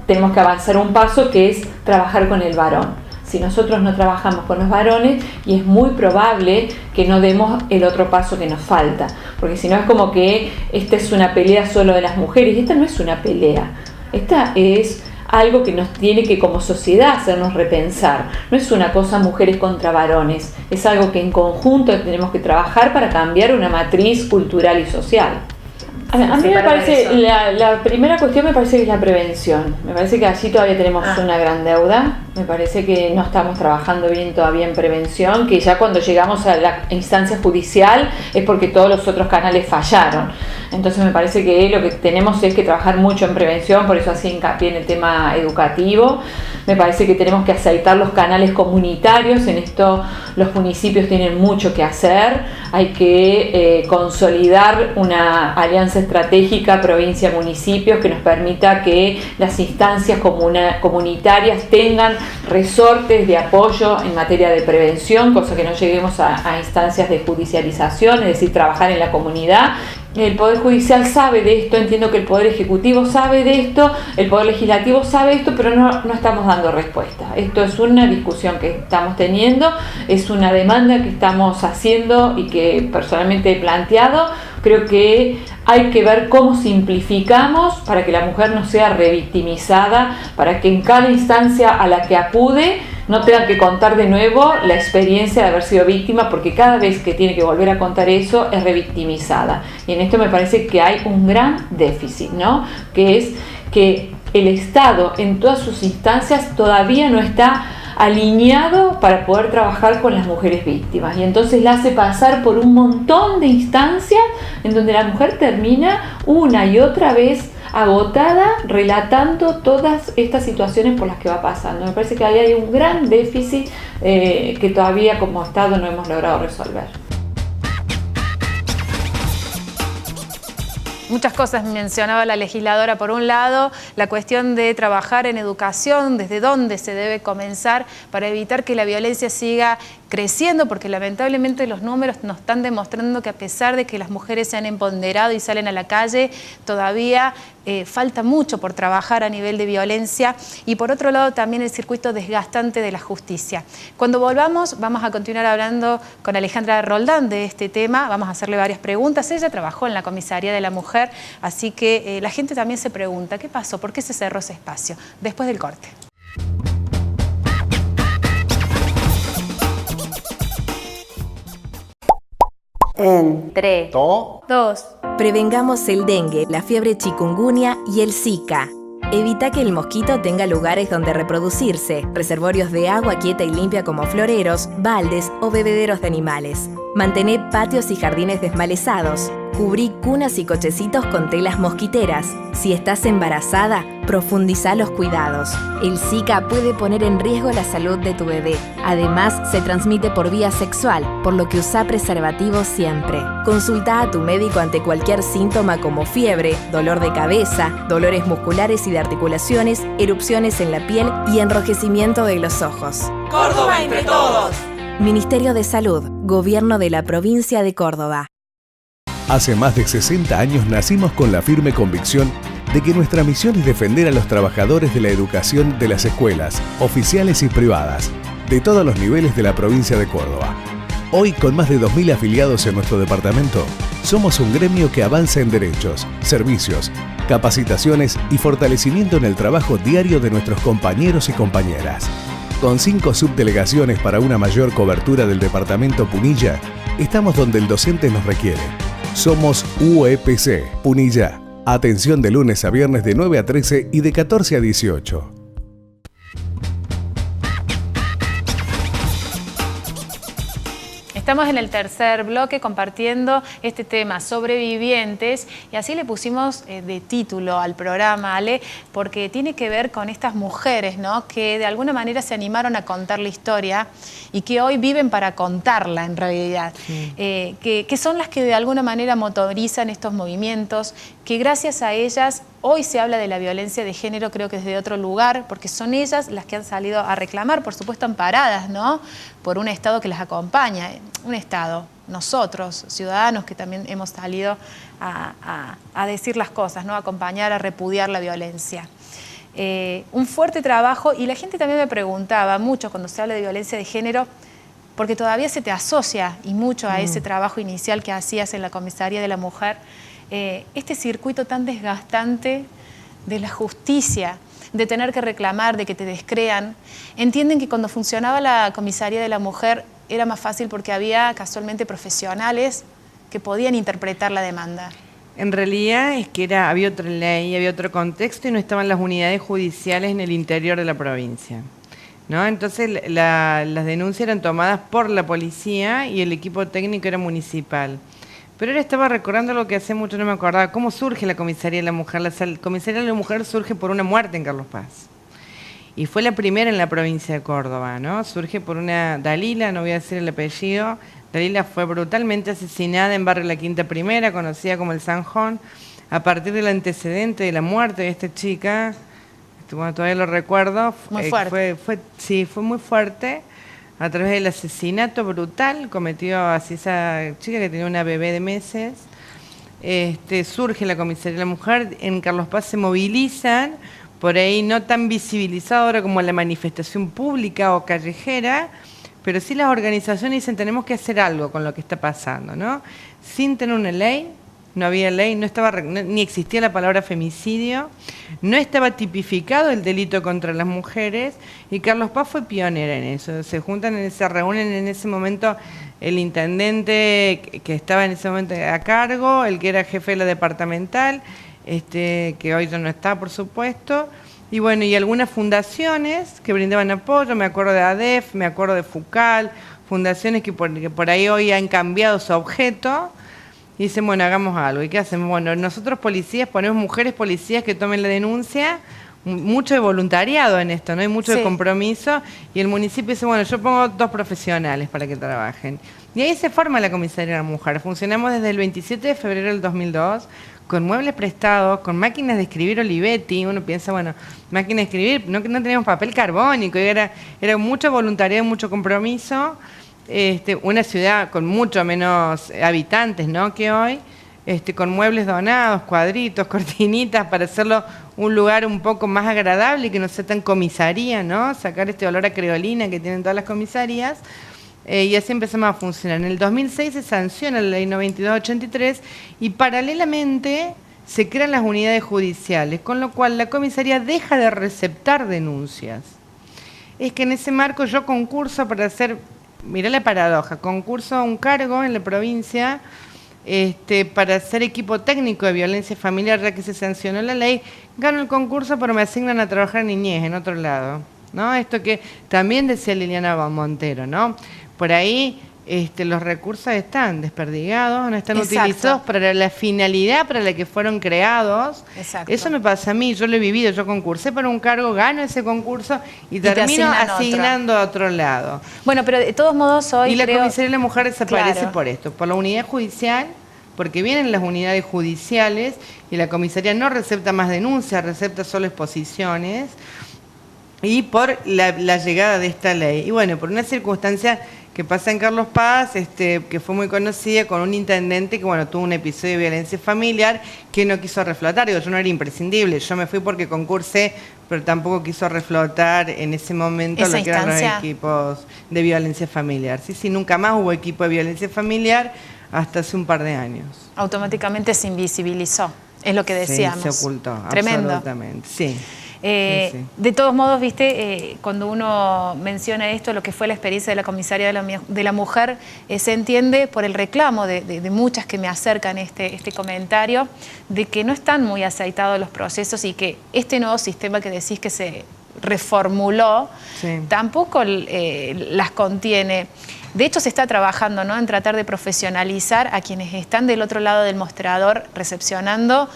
Speaker 7: tenemos que avanzar un paso, que es trabajar con el varón. Si nosotros no trabajamos con los varones, y es muy probable que no demos el otro paso que nos falta, porque si no es como que esta es una pelea solo de las mujeres, y esta no es una pelea. Esta es algo que nos tiene que como sociedad hacernos repensar. No es una cosa mujeres contra varones, es algo que en conjunto tenemos que trabajar para cambiar una matriz cultural y social. A mí me parece, la primera cuestión me parece que es la prevención. Me parece que allí todavía tenemos una gran deuda. Me parece que no estamos trabajando bien todavía en prevención, que ya cuando llegamos a la instancia judicial es porque todos los otros canales fallaron. Entonces me parece que lo que tenemos es que trabajar mucho en prevención, por eso hacía hincapié en el tema educativo. Me parece que tenemos que aceitar los canales comunitarios, en esto los municipios tienen mucho que hacer. Hay que consolidar una alianza estratégica provincia-municipios que nos permita que las instancias comunitarias tengan resortes de apoyo en materia de prevención, cosa que no lleguemos a instancias de judicialización, es decir, trabajar en la comunidad. El Poder Judicial sabe de esto, entiendo que el Poder Ejecutivo sabe de esto, el Poder Legislativo sabe esto, pero no estamos dando respuesta. Esto es una discusión que estamos teniendo, es una demanda que estamos haciendo y que personalmente he planteado. Creo que hay que ver cómo simplificamos para que la mujer no sea revictimizada, para que en cada instancia a la que acude no tenga que contar de nuevo la experiencia de haber sido víctima, porque cada vez que tiene que volver a contar eso es revictimizada. Y en esto me parece que hay un gran déficit, ¿no? Que es que el Estado en todas sus instancias todavía no está alineado para poder trabajar con las mujeres víctimas, y entonces la hace pasar por un montón de instancias en donde la mujer termina una y otra vez agotada relatando todas estas situaciones por las que va pasando. Me parece que ahí hay un gran déficit que todavía como Estado no hemos logrado resolver.
Speaker 1: Muchas cosas mencionaba la legisladora. Por un lado, la cuestión de trabajar en educación, desde dónde se debe comenzar para evitar que la violencia siga creciendo, porque lamentablemente los números nos están demostrando que a pesar de que las mujeres se han empoderado y salen a la calle, todavía falta mucho por trabajar a nivel de violencia. Y por otro lado también el circuito desgastante de la justicia. Cuando volvamos vamos a continuar hablando con Alejandra Roldán de este tema, vamos a hacerle varias preguntas. Ella trabajó en la Comisaría de la Mujer, así que la gente también se pregunta, ¿qué pasó? ¿Por qué se cerró ese espacio? Después del corte.
Speaker 8: En 3,
Speaker 1: 2.
Speaker 9: Prevengamos el dengue, la fiebre chikungunya y el Zika. Evita que el mosquito tenga lugares donde reproducirse, reservorios de agua quieta y limpia como floreros, baldes o bebederos de animales. Mantener patios y jardines desmalezados. Cubrí cunas y cochecitos con telas mosquiteras. Si estás embarazada, profundiza los cuidados. El Zika puede poner en riesgo la salud de tu bebé. Además, se transmite por vía sexual, por lo que usa preservativo siempre. Consulta a tu médico ante cualquier síntoma como fiebre, dolor de cabeza, dolores musculares y de articulaciones, erupciones en la piel y enrojecimiento de los ojos.
Speaker 10: ¡Córdoba entre todos!
Speaker 9: Ministerio de Salud, Gobierno de la Provincia de Córdoba.
Speaker 4: Hace más de 60 años nacimos con la firme convicción de que nuestra misión es defender a los trabajadores de la educación de las escuelas, oficiales y privadas, de todos los niveles de la provincia de Córdoba. Hoy, con más de 2.000 afiliados en nuestro departamento, somos un gremio que avanza en derechos, servicios, capacitaciones y fortalecimiento en el trabajo diario de nuestros compañeros y compañeras. Con 5 subdelegaciones para una mayor cobertura del departamento Punilla, estamos donde el docente nos requiere. Somos UEPC, Punilla. Atención de lunes a viernes de 9 a 13 y de 14 a 18.
Speaker 1: Estamos en el tercer bloque compartiendo este tema, sobrevivientes, y así le pusimos de título al programa, Ale, porque tiene que ver con estas mujeres, ¿no?, que de alguna manera se animaron a contar la historia y que hoy viven para contarla en realidad, sí. Que son las que de alguna manera motorizan estos movimientos, que gracias a ellas hoy se habla de la violencia de género, creo que desde otro lugar, porque son ellas las que han salido a reclamar, por supuesto amparadas, ¿no?, por un Estado que las acompaña, un Estado, nosotros, ciudadanos, que también hemos salido a decir las cosas, ¿no?, a acompañar, a repudiar la violencia. Un fuerte trabajo, y la gente también me preguntaba mucho cuando se habla de violencia de género, porque todavía se te asocia y mucho a ese trabajo inicial que hacías en la Comisaría de la Mujer, este circuito tan desgastante de la justicia, de tener que reclamar, de que te descrean. Entienden que cuando funcionaba la comisaría de la mujer era más fácil porque había casualmente profesionales que podían interpretar la demanda.
Speaker 5: En realidad es que había otra ley, había otro contexto y no estaban las unidades judiciales en el interior de la provincia, ¿no? Entonces las denuncias eran tomadas por la policía y el equipo técnico era municipal. Pero ahora estaba recordando lo que hace mucho no me acordaba, cómo surge la comisaría de la mujer. La comisaría de la mujer surge por una muerte en Carlos Paz. Y fue la primera en la provincia de Córdoba, ¿no? Surge por una Dalila, no voy a decir el apellido. Dalila fue brutalmente asesinada en Barrio La Quinta Primera, conocida como el Zanjón, a partir del antecedente de la muerte de esta chica. Bueno, todavía lo recuerdo.
Speaker 1: Muy fuerte.
Speaker 5: Fue muy fuerte, a través del asesinato brutal cometido hacia esa chica que tenía una bebé de meses. Surge la comisaría de la mujer, en Carlos Paz se movilizan, por ahí no tan visibilizado ahora como la manifestación pública o callejera, pero sí las organizaciones dicen tenemos que hacer algo con lo que está pasando, ¿no? Sin tener una ley, no había ley, ni existía la palabra femicidio, no estaba tipificado el delito contra las mujeres y Carlos Paz fue pionera en eso. Se reúnen en ese momento el intendente que estaba en ese momento a cargo, el que era jefe de la departamental, que hoy ya no está, por supuesto, y bueno, y algunas fundaciones que brindaban apoyo, me acuerdo de ADEF, me acuerdo de FUCAL, fundaciones que por ahí hoy han cambiado su objeto, y dicen, bueno, hagamos algo. ¿Y qué hacemos? Bueno, nosotros policías ponemos mujeres policías que tomen la denuncia, mucho de voluntariado en esto, ¿no? Hay mucho de compromiso, y el municipio dice, bueno, yo pongo 2 profesionales para que trabajen. Y ahí se forma la comisaría de la mujer. Funcionamos desde el 27 de febrero del 2002, con muebles prestados, con máquinas de escribir Olivetti. Uno piensa, bueno, máquinas de escribir, no teníamos papel carbónico, y era mucho voluntariado, mucho compromiso. Una ciudad con mucho menos habitantes, ¿no?, que hoy, con muebles donados, cuadritos, cortinitas, para hacerlo un lugar un poco más agradable y que no sea tan comisaría, ¿no? Sacar este olor a creolina que tienen todas las comisarías. Y así empezamos a funcionar. En el 2006 se sanciona la ley 9283 y paralelamente se crean las unidades judiciales, con lo cual la comisaría deja de receptar denuncias. Es que en ese marco yo concurso para hacer, mirá la paradoja, concurso a un cargo en la provincia para hacer equipo técnico de violencia familiar, ya que se sancionó la ley, gano el concurso pero me asignan a trabajar niñez en otro lado, ¿no? Esto que también decía Liliana Montero, ¿no? Por ahí los recursos están desperdigados, no están utilizados para la finalidad para la que fueron creados. Exacto. Eso me pasa a mí, yo lo he vivido, yo concursé para un cargo, gano ese concurso y termino asignando a otro lado.
Speaker 1: Bueno, pero de todos modos hoy
Speaker 5: la comisaría de la mujer desaparece por esto, por la unidad judicial, porque vienen las unidades judiciales y la comisaría no recepta más denuncias, recepta solo exposiciones, y por la llegada de esta ley. Y bueno, por una circunstancia que pasa en Carlos Paz, que fue muy conocida, con un intendente que, bueno, tuvo un episodio de violencia familiar que no quiso reflotar. Digo, yo no era imprescindible, yo me fui porque concursé, pero tampoco quiso reflotar en ese momento lo que eran los equipos de violencia familiar. Sí, nunca más hubo equipo de violencia familiar hasta hace un par de años.
Speaker 1: Automáticamente se invisibilizó, es lo que decíamos.
Speaker 5: Sí, se ocultó.
Speaker 1: Tremendo.
Speaker 5: Absolutamente, sí.
Speaker 1: De todos modos, viste, cuando uno menciona esto, lo que fue la experiencia de la comisaría de la mujer, se entiende por el reclamo de muchas que me acercan este comentario, de que no están muy aceitados los procesos y que este nuevo sistema que decís que se reformuló, tampoco las contiene. De hecho, se está trabajando, ¿no?, en tratar de profesionalizar a quienes están del otro lado del mostrador recepcionando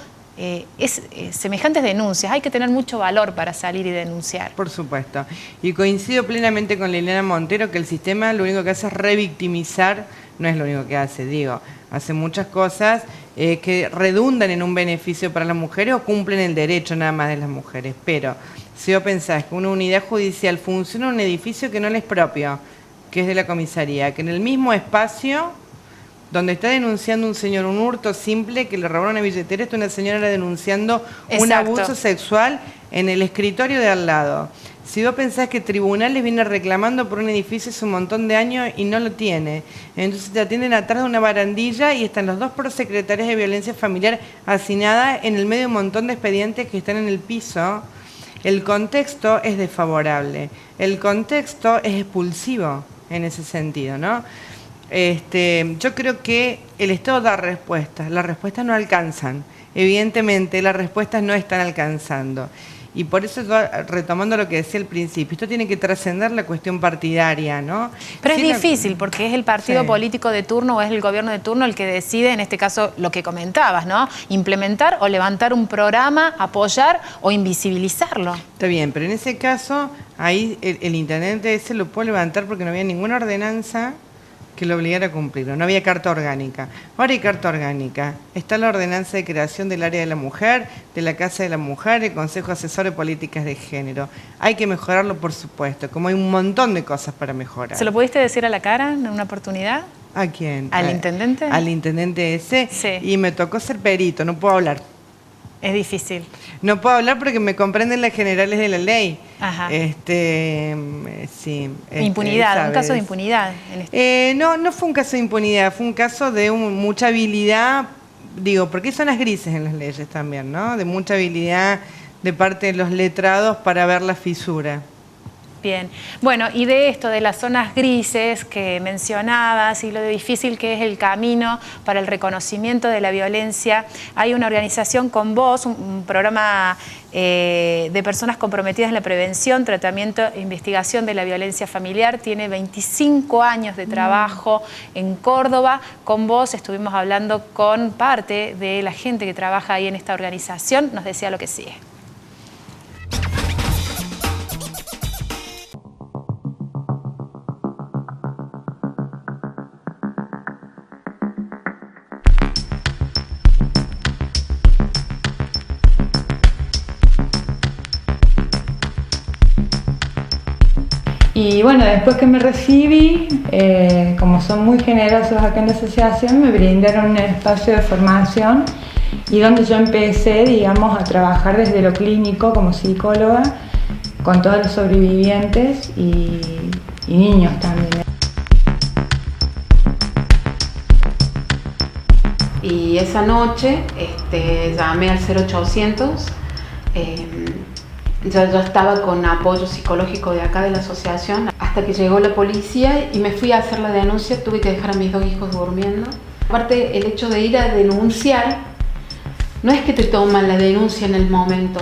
Speaker 1: semejantes denuncias. Hay que tener mucho valor para salir y denunciar.
Speaker 5: Por supuesto. Y coincido plenamente con Liliana Montero que el sistema lo único que hace es revictimizar, no es lo único que hace, digo, hace muchas cosas que redundan en un beneficio para las mujeres o cumplen el derecho nada más de las mujeres. Pero si vos pensás que una unidad judicial funciona en un edificio que no le es propio, que es de la comisaría, que en el mismo espacio donde está denunciando un señor un hurto simple que le robaron una billetera, está una señora denunciando un
Speaker 1: Exacto.
Speaker 5: abuso sexual en el escritorio de al lado. Si vos pensás que tribunales viene reclamando por un edificio hace un montón de años y no lo tiene, entonces te atienden atrás de una barandilla y están los dos prosecretarios de violencia familiar asignadas en el medio de un montón de expedientes que están en el piso. El contexto es desfavorable, el contexto es expulsivo en ese sentido, ¿no? Yo creo que el Estado da respuestas, las respuestas no alcanzan, evidentemente las respuestas no están alcanzando. Y por eso, retomando lo que decía al principio, esto tiene que trascender la cuestión partidaria, ¿no?
Speaker 1: Pero
Speaker 5: Sí,
Speaker 1: es difícil porque es el partido político de turno o es el gobierno de turno el que decide, en este caso, lo que comentabas, ¿no? Implementar o levantar un programa, apoyar o invisibilizarlo.
Speaker 5: Está bien, pero en ese caso, ahí el intendente ese lo puede levantar porque no había ninguna ordenanza que lo obligara a cumplirlo, no había carta orgánica. Ahora hay carta orgánica, está la ordenanza de creación del área de la mujer, de la Casa de la Mujer, el Consejo Asesor de Políticas de Género. Hay que mejorarlo, por supuesto, como hay un montón de cosas para mejorar.
Speaker 1: ¿Se lo pudiste decir a la cara en una oportunidad?
Speaker 5: ¿A quién?
Speaker 1: ¿Al intendente?
Speaker 5: Al intendente ese,
Speaker 1: Sí.
Speaker 5: Y me tocó ser perito, no puedo hablar.
Speaker 1: Es difícil.
Speaker 5: No puedo hablar porque me comprenden las generales de la ley.
Speaker 1: Ajá.
Speaker 5: Sí.
Speaker 1: Impunidad,
Speaker 5: ¿sabes?
Speaker 1: un caso de impunidad. En este...
Speaker 5: No fue un caso de impunidad, fue un caso de mucha habilidad, digo, porque son las grises en las leyes también, ¿no? De mucha habilidad de parte de los letrados para ver la fisura.
Speaker 1: Bien. Bueno, y de esto, de las zonas grises que mencionabas y lo difícil que es el camino para el reconocimiento de la violencia, hay una organización con vos, un programa de personas comprometidas en la prevención, tratamiento e investigación de la violencia familiar. Tiene 25 años de trabajo en Córdoba. Con vos estuvimos hablando con parte de la gente que trabaja ahí en esta organización. Nos decía lo que sigue.
Speaker 10: Y bueno, después que me recibí, como son muy generosos acá en la asociación, me brindaron un espacio de formación y donde yo empecé, digamos, a trabajar desde lo clínico como psicóloga con todos los sobrevivientes y niños también.
Speaker 11: Y esa noche llamé al 0800. Yo estaba con apoyo psicológico de acá de la asociación hasta que llegó la policía y me fui a hacer la denuncia. Tuve que dejar a mis dos hijos durmiendo. Aparte, el hecho de ir a denunciar no es que te toman la denuncia en el momento.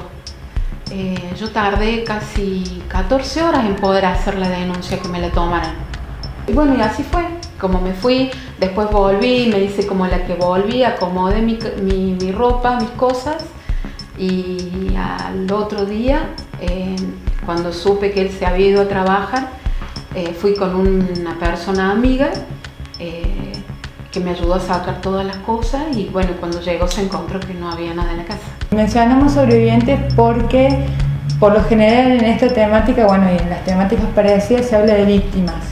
Speaker 11: Yo tardé casi 14 horas en poder hacer la denuncia, que me la tomaran. Y bueno, y así fue. Como me fui, después volví, me hice como la que volví, acomodé mi ropa, mis cosas. Y al otro día, cuando supe que él se había ido a trabajar, fui con una persona amiga que me ayudó a sacar todas las cosas y bueno, cuando llegó se encontró que no había nada en la casa.
Speaker 10: Mencionamos sobrevivientes porque por lo general en esta temática, bueno, y en las temáticas parecidas se habla de víctimas.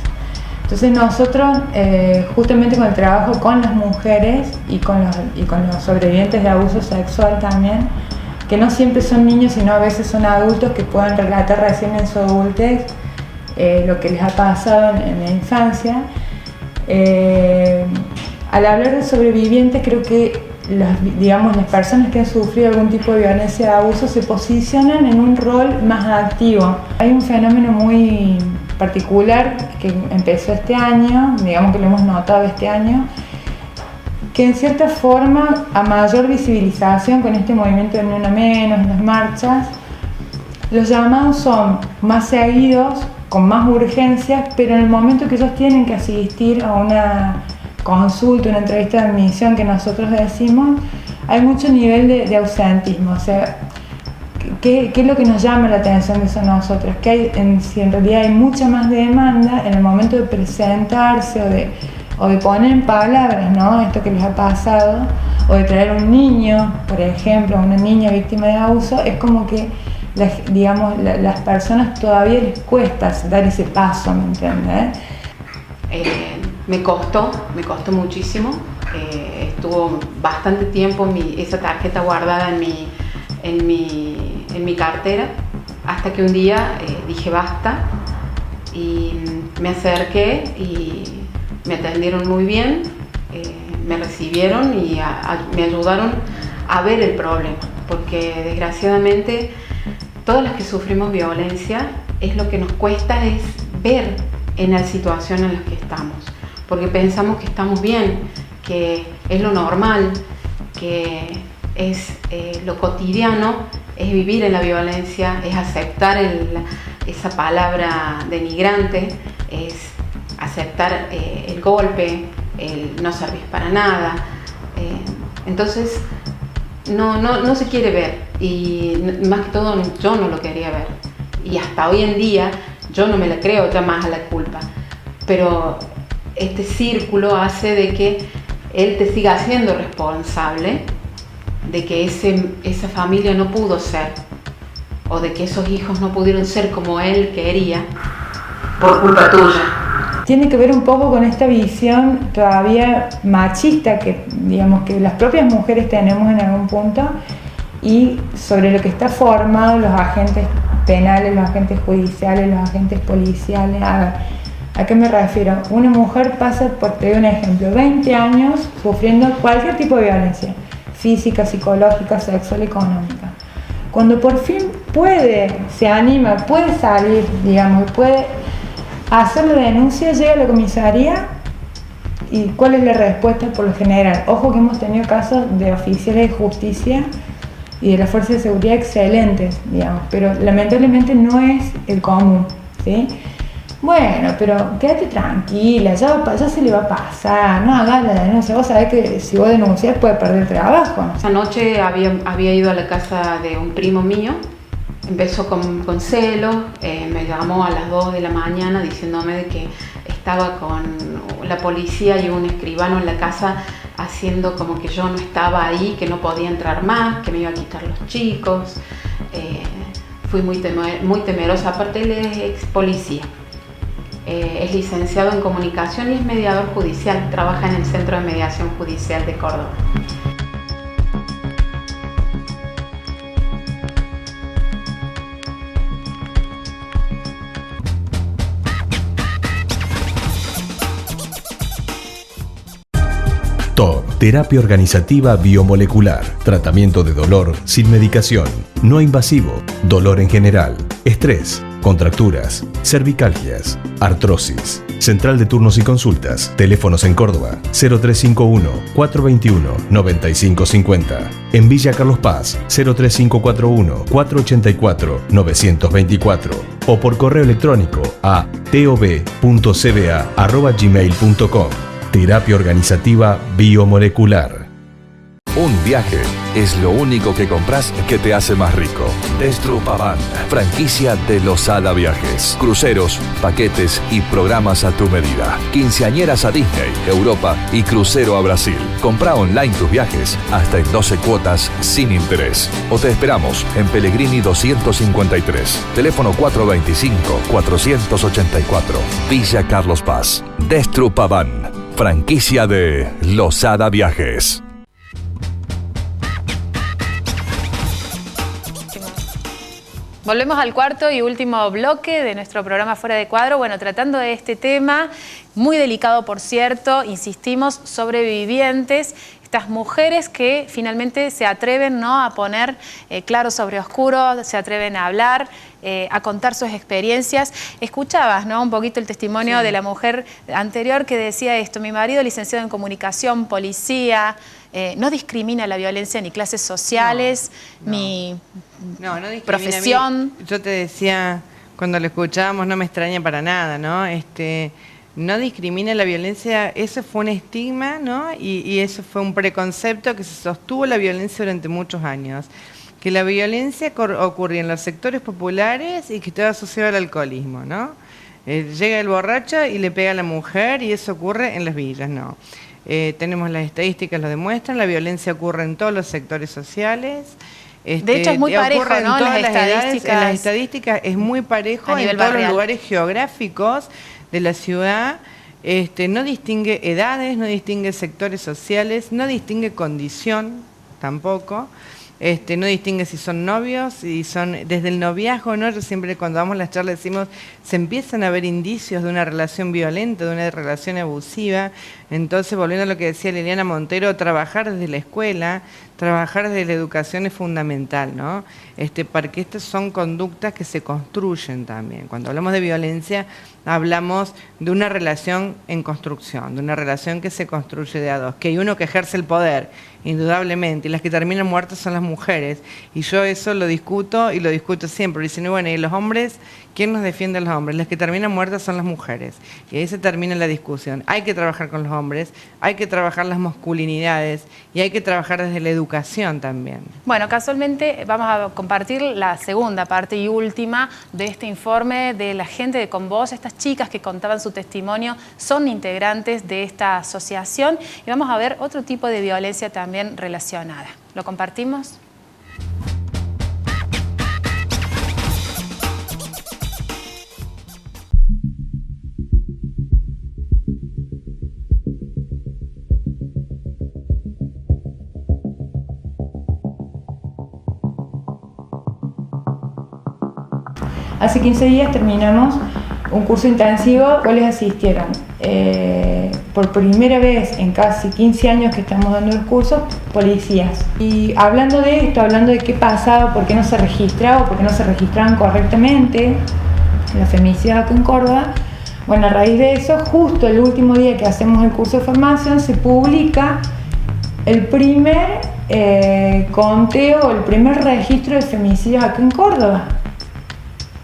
Speaker 10: Entonces nosotros, justamente con el trabajo con las mujeres y con los sobrevivientes de abuso sexual también, que no siempre son niños, sino a veces son adultos que pueden relatar recién en su adultez lo que les ha pasado en la infancia. Al hablar de sobrevivientes, creo que las personas que han sufrido algún tipo de violencia de abuso se posicionan en un rol más activo. Hay un fenómeno muy particular que empezó este año, digamos que lo hemos notado este año, que en cierta forma, a mayor visibilización con este movimiento de Ni Una Menos, las marchas, los llamados son más seguidos, con más urgencias, pero en el momento que ellos tienen que asistir a una consulta, una entrevista de admisión que nosotros decimos, hay mucho nivel de ausentismo. O sea, ¿qué es lo que nos llama la atención de eso a nosotros? Que si en realidad hay mucha más demanda en el momento de presentarse o de poner en palabras, ¿no?, esto que les ha pasado, o de traer un niño, por ejemplo, una niña víctima de abuso, es como que las personas todavía les cuesta dar ese paso, ¿me entiendes?
Speaker 11: Me costó muchísimo. Estuvo bastante tiempo esa tarjeta guardada en mi cartera, hasta que un día dije basta, y me acerqué y me atendieron muy bien, me recibieron y me ayudaron a ver el problema, porque desgraciadamente todas las que sufrimos violencia, es lo que nos cuesta es ver en la situación en la que estamos, porque pensamos que estamos bien, que es lo normal, que es lo cotidiano, es vivir en la violencia, es aceptar esa palabra denigrante, es aceptar el golpe, el no servís para nada. Entonces no se quiere ver, y más que todo yo no lo quería ver, y hasta hoy en día yo no me la creo ya más a la culpa, pero este círculo hace de que él te siga siendo responsable de que esa familia no pudo ser, o de que esos hijos no pudieron ser como él quería por culpa tuya.
Speaker 10: Tiene que ver un poco con esta visión todavía machista que, digamos, que las propias mujeres tenemos en algún punto, y sobre lo que está formado los agentes penales, los agentes judiciales, los agentes policiales. A ver, ¿a qué me refiero? Una mujer pasa, por te doy un ejemplo, 20 años sufriendo cualquier tipo de violencia, física, psicológica, sexual, económica. Cuando por fin se anima, puede salir, digamos, puede hacer la denuncia, llega a la comisaría, ¿y cuál es la respuesta por lo general? Ojo que hemos tenido casos de oficiales de justicia y de las fuerzas de seguridad excelentes, digamos, pero lamentablemente no es el común, ¿sí? Bueno, pero quédate tranquila, ya se le va a pasar, no hagas la denuncia, vos sabés que si vos denuncias puede perder el trabajo, ¿no?
Speaker 11: Esa noche había ido a la casa de un primo mío, empezó con celos, me llamó a las 2 de la mañana diciéndome de que estaba con la policía y un escribano en la casa haciendo como que yo no estaba ahí, que no podía entrar más, que me iba a quitar los chicos. Fui muy temerosa, aparte él es ex policía. Es licenciado en comunicación y es mediador judicial, trabaja en el Centro de Mediación Judicial de Córdoba.
Speaker 12: TOR, terapia organizativa biomolecular, tratamiento de dolor sin medicación, no invasivo, dolor en general, estrés, contracturas, cervicalgias, artrosis. Central de turnos y consultas. Teléfonos en Córdoba 0351-421-9550. En Villa Carlos Paz 03541-484-924. O por correo electrónico a tob.cba@gmail.com. Terapia organizativa biomolecular.
Speaker 2: Un viaje es lo único que compras que te hace más rico. Destrupavan, franquicia de Losada Viajes. Cruceros, paquetes y programas a tu medida. Quinceañeras a Disney, Europa y crucero a Brasil. Compra online tus viajes hasta en 12 cuotas sin interés. O te esperamos en Pellegrini 253. Teléfono 425-484. Villa Carlos Paz. Destrupavan, franquicia de Losada Viajes.
Speaker 1: Volvemos al cuarto y último bloque de nuestro programa Fuera de Cuadro. Bueno, tratando de este tema, muy delicado por cierto, insistimos, sobrevivientes, estas mujeres que finalmente se atreven, ¿no?, a poner claro sobre oscuro, se atreven a hablar, a contar sus experiencias. Escuchabas, ¿no?, un poquito el testimonio de la mujer anterior que decía esto: mi marido licenciado en comunicación, policía, no discrimina la violencia ni clases sociales, ni profesión.
Speaker 5: Yo te decía, cuando lo escuchábamos, no me extraña para nada, ¿no? No discrimina la violencia, eso fue un estigma, ¿no? Y eso fue un preconcepto que se sostuvo la violencia durante muchos años. Que la violencia ocurría en los sectores populares y que estaba asociado al alcoholismo, ¿no? Llega el borracho y le pega a la mujer y eso ocurre en las villas, ¿no? Tenemos las estadísticas, lo demuestran, la violencia ocurre en todos los sectores sociales.
Speaker 1: De hecho es muy parejo, ¿no?
Speaker 5: En todas las edades, en las estadísticas es muy parejo en todos los lugares geográficos de la ciudad. no distingue edades, no distingue sectores sociales, no distingue condición tampoco. No distingue si son novios, si son desde el noviazgo, ¿no? Yo siempre cuando damos las charlas decimos, se empiezan a ver indicios de una relación violenta, de una relación abusiva. Entonces, volviendo a lo que decía Liliana Montero, trabajar desde la escuela, trabajar desde la educación es fundamental, ¿no? Porque estas son conductas que se construyen también. Cuando hablamos de violencia, hablamos de una relación en construcción, de una relación que se construye de a dos, que hay uno que ejerce el poder, indudablemente, y las que terminan muertas son las mujeres. Y yo eso lo discuto y lo discuto siempre. Dicen, bueno, ¿y los hombres? ¿Quién nos defiende a los hombres? Las que terminan muertas son las mujeres. Y ahí se termina la discusión. Hay que trabajar con los hombres, hay que trabajar las masculinidades y hay que trabajar desde la educación también.
Speaker 1: Bueno, casualmente vamos a compartir la segunda parte y última de este informe de la gente de Con Vos. Estas chicas que contaban su testimonio son integrantes de esta asociación y vamos a ver otro tipo de violencia también relacionada. ¿Lo compartimos?
Speaker 10: Hace 15 días terminamos un curso intensivo, cuales asistieron por primera vez en casi 15 años que estamos dando los cursos, policías. Y hablando de esto, hablando de qué pasaba, por qué no se registraba, por qué no se registraban correctamente los femicidios acá en Córdoba, bueno, a raíz de eso, justo el último día que hacemos el curso de formación, se publica el primer conteo, el primer registro de femicidios acá en Córdoba.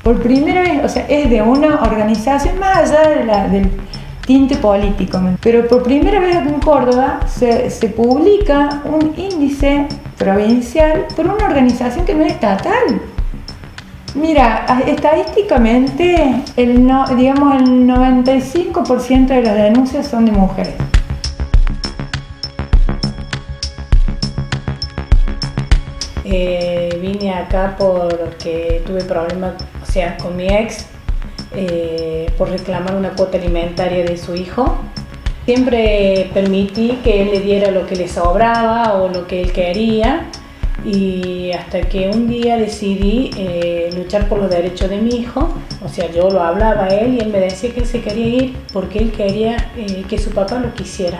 Speaker 10: Por primera vez, o sea, es de una organización más allá del tinte político, pero por primera vez en Córdoba se publica un índice provincial por una organización que no es estatal. Mira, estadísticamente, el 95% de las denuncias son de mujeres.
Speaker 13: Vine acá porque tuve problemas, con mi ex, por reclamar una cuota alimentaria de su hijo. Siempre permití que él le diera lo que le sobraba o lo que él quería, y hasta que un día decidí luchar por los derechos de mi hijo. O sea, yo lo hablaba a él y él me decía que él se quería ir porque él quería que su papá lo quisiera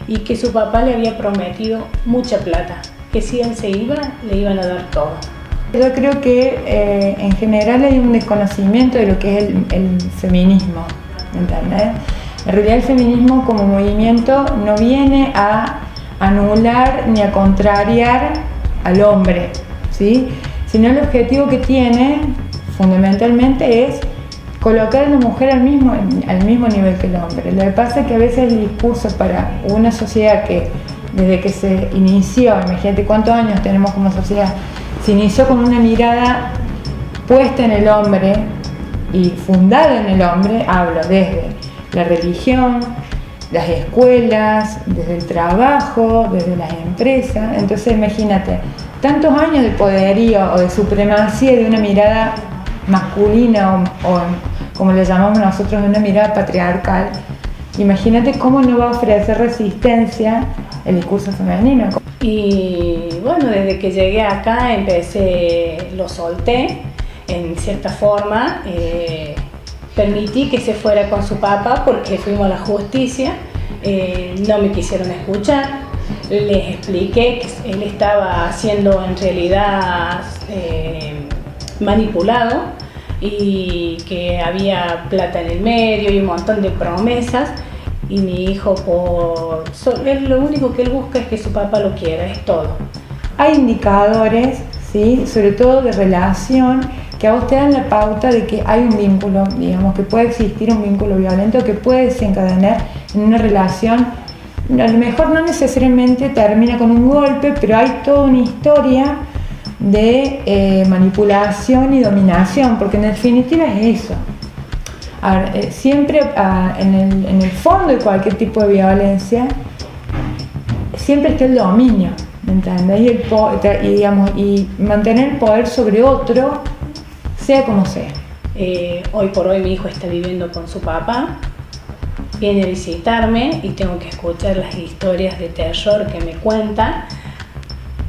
Speaker 13: y que su papá le había prometido mucha plata, que si él se iba, le iban a dar todo.
Speaker 10: Yo creo que en general hay un desconocimiento de lo que es el feminismo, ¿entendés? En realidad el feminismo como movimiento no viene a anular ni a contrariar al hombre, ¿sí? Sino el objetivo que tiene fundamentalmente es colocar a la mujer al mismo nivel que el hombre. Lo que pasa es que a veces el discurso para una sociedad que desde que se inició, imagínate cuántos años tenemos como sociedad, se inició con una mirada puesta en el hombre y fundada en el hombre, hablo desde la religión, las escuelas, desde el trabajo, desde las empresas. Entonces imagínate, tantos años de poderío o de supremacía de una mirada masculina o como le llamamos nosotros, de una mirada patriarcal. Imagínate cómo no va a ofrecer resistencia el discurso femenino.
Speaker 13: Y bueno, desde que llegué acá lo solté en cierta forma, permití que se fuera con su papá porque fuimos a la justicia, no me quisieron escuchar, les expliqué que él estaba siendo en realidad manipulado y que había plata en el medio y un montón de promesas. Y mi hijo, lo único que él busca es que su papá lo quiera, es todo.
Speaker 10: Hay indicadores, ¿sí? Sobre todo de relación, que a vos te dan la pauta de que hay un vínculo, digamos, que puede existir un vínculo violento que puede desencadenar en una relación. A lo mejor no necesariamente termina con un golpe, pero hay toda una historia de manipulación y dominación, porque en definitiva es eso. A ver, siempre en el fondo de cualquier tipo de violencia siempre está el dominio, ¿me entiendes? Y mantener el poder sobre otro, sea como sea.
Speaker 13: Hoy por hoy mi hijo está viviendo con su papá viene a visitarme y tengo que escuchar las historias de terror que me cuentan.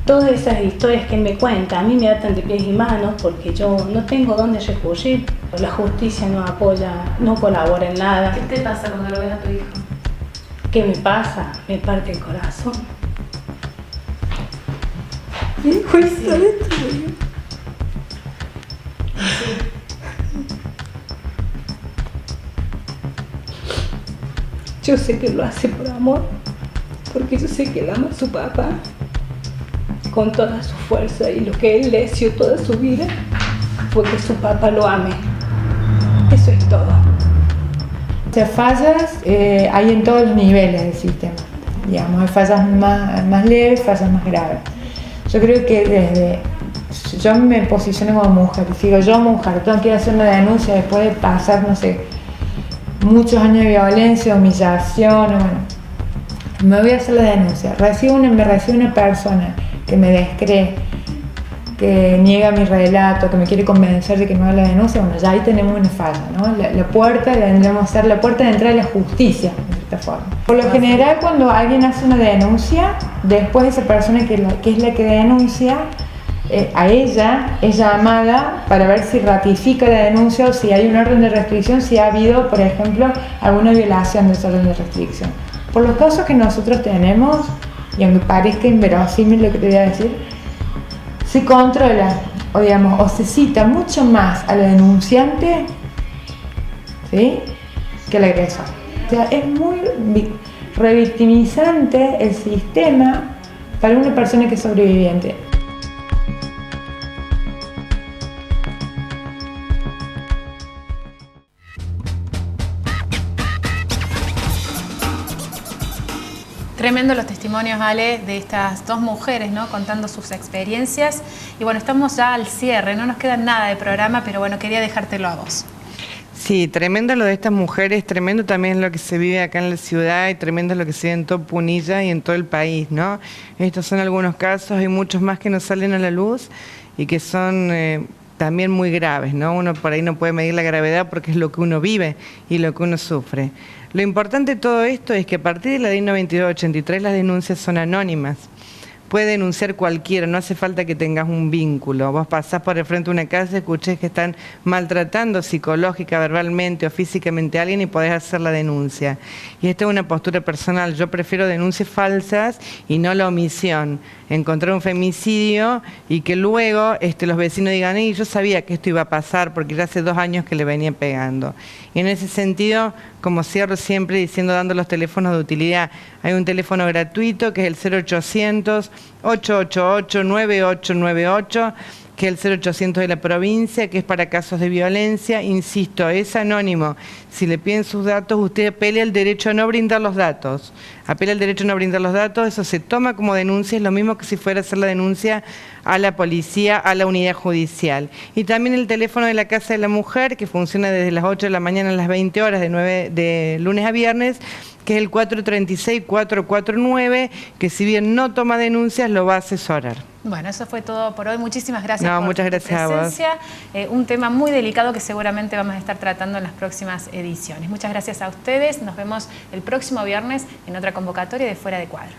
Speaker 13: Todas esas historias que él me cuenta a mí me atan de pies y manos porque yo no tengo dónde recurrir. La justicia no apoya, no colabora en nada.
Speaker 1: ¿Qué te pasa cuando lo ves a tu hijo?
Speaker 13: ¿Qué me pasa? Me parte el corazón. Mi hijo está destruido. Yo sé que lo hace por amor, porque yo sé que él ama a su papá con toda su fuerza, y lo que él deseó toda su vida fue que su papá lo ame. Eso es todo.
Speaker 10: O sea, fallas hay en todos los niveles del sistema. Digamos, hay fallas más leves, fallas más graves. Yo creo que yo me posiciono como mujer, digo, yo mujer, tengo que ir a hacer una denuncia después de pasar, no sé, muchos años de violencia, humillación, bueno, me voy a hacer la denuncia. Me recibe una persona que me descree, que niega mi relato, que me quiere convencer de que no haga la denuncia. Bueno, ya ahí tenemos una falla, ¿no? La puerta vendremos a ser la puerta de entrada a la justicia, de cierta forma. Por lo general, cuando alguien hace una denuncia, después esa persona que es la que denuncia, a ella es llamada para ver si ratifica la denuncia o si hay un orden de restricción, si ha habido, por ejemplo, alguna violación de ese orden de restricción. Por los casos que nosotros tenemos, y aunque parezca inverosímil lo que te voy a decir, se controla, o digamos, o se cita mucho más a la denunciante, ¿sí?, que al agresor. O sea, es muy revictimizante el sistema para una persona que es sobreviviente.
Speaker 1: Tremendo los testimonios, Ale, de estas dos mujeres, ¿no?, contando sus experiencias. Y bueno, estamos ya al cierre, no nos queda nada de programa, pero bueno, quería dejártelo a vos.
Speaker 5: Sí, tremendo lo de estas mujeres, tremendo también lo que se vive acá en la ciudad y tremendo lo que se vive en todo Punilla y en todo el país, ¿no? Estos son algunos casos, hay muchos más que no salen a la luz y que son también muy graves, ¿no? Uno por ahí no puede medir la gravedad porque es lo que uno vive y lo que uno sufre. Lo importante de todo esto es que a partir de la ley 9283 las denuncias son anónimas. Puede denunciar cualquiera, no hace falta que tengas un vínculo. Vos pasás por el frente de una casa, escuchás que están maltratando psicológica, verbalmente o físicamente a alguien y podés hacer la denuncia. Y esta es una postura personal. Yo prefiero denuncias falsas y no la omisión. Encontrar un femicidio y que luego los vecinos digan, y yo sabía que esto iba a pasar porque ya hace 2 años que le venían pegando. Y en ese sentido, como cierro siempre diciendo, dando los teléfonos de utilidad, hay un teléfono gratuito que es el 0800-888-9898, que es el 0800 de la provincia, que es para casos de violencia. Insisto, es anónimo. Si le piden sus datos, usted apela al derecho a no brindar los datos. Apela al derecho a no brindar los datos, eso se toma como denuncia, es lo mismo que si fuera a hacer la denuncia a la policía, a la unidad judicial. Y también el teléfono de la Casa de la Mujer, que funciona desde las 8 de la mañana a las 20 horas, de lunes a viernes, que es el 436-449, que si bien no toma denuncias, lo va a asesorar.
Speaker 1: Bueno, eso fue todo por hoy. Muchísimas gracias por
Speaker 5: muchas gracias
Speaker 1: tu presencia. Un tema muy delicado que seguramente vamos a estar tratando en las próximas ediciones. Muchas gracias a ustedes. Nos vemos el próximo viernes en otra convocatoria de Fuera de Cuadro.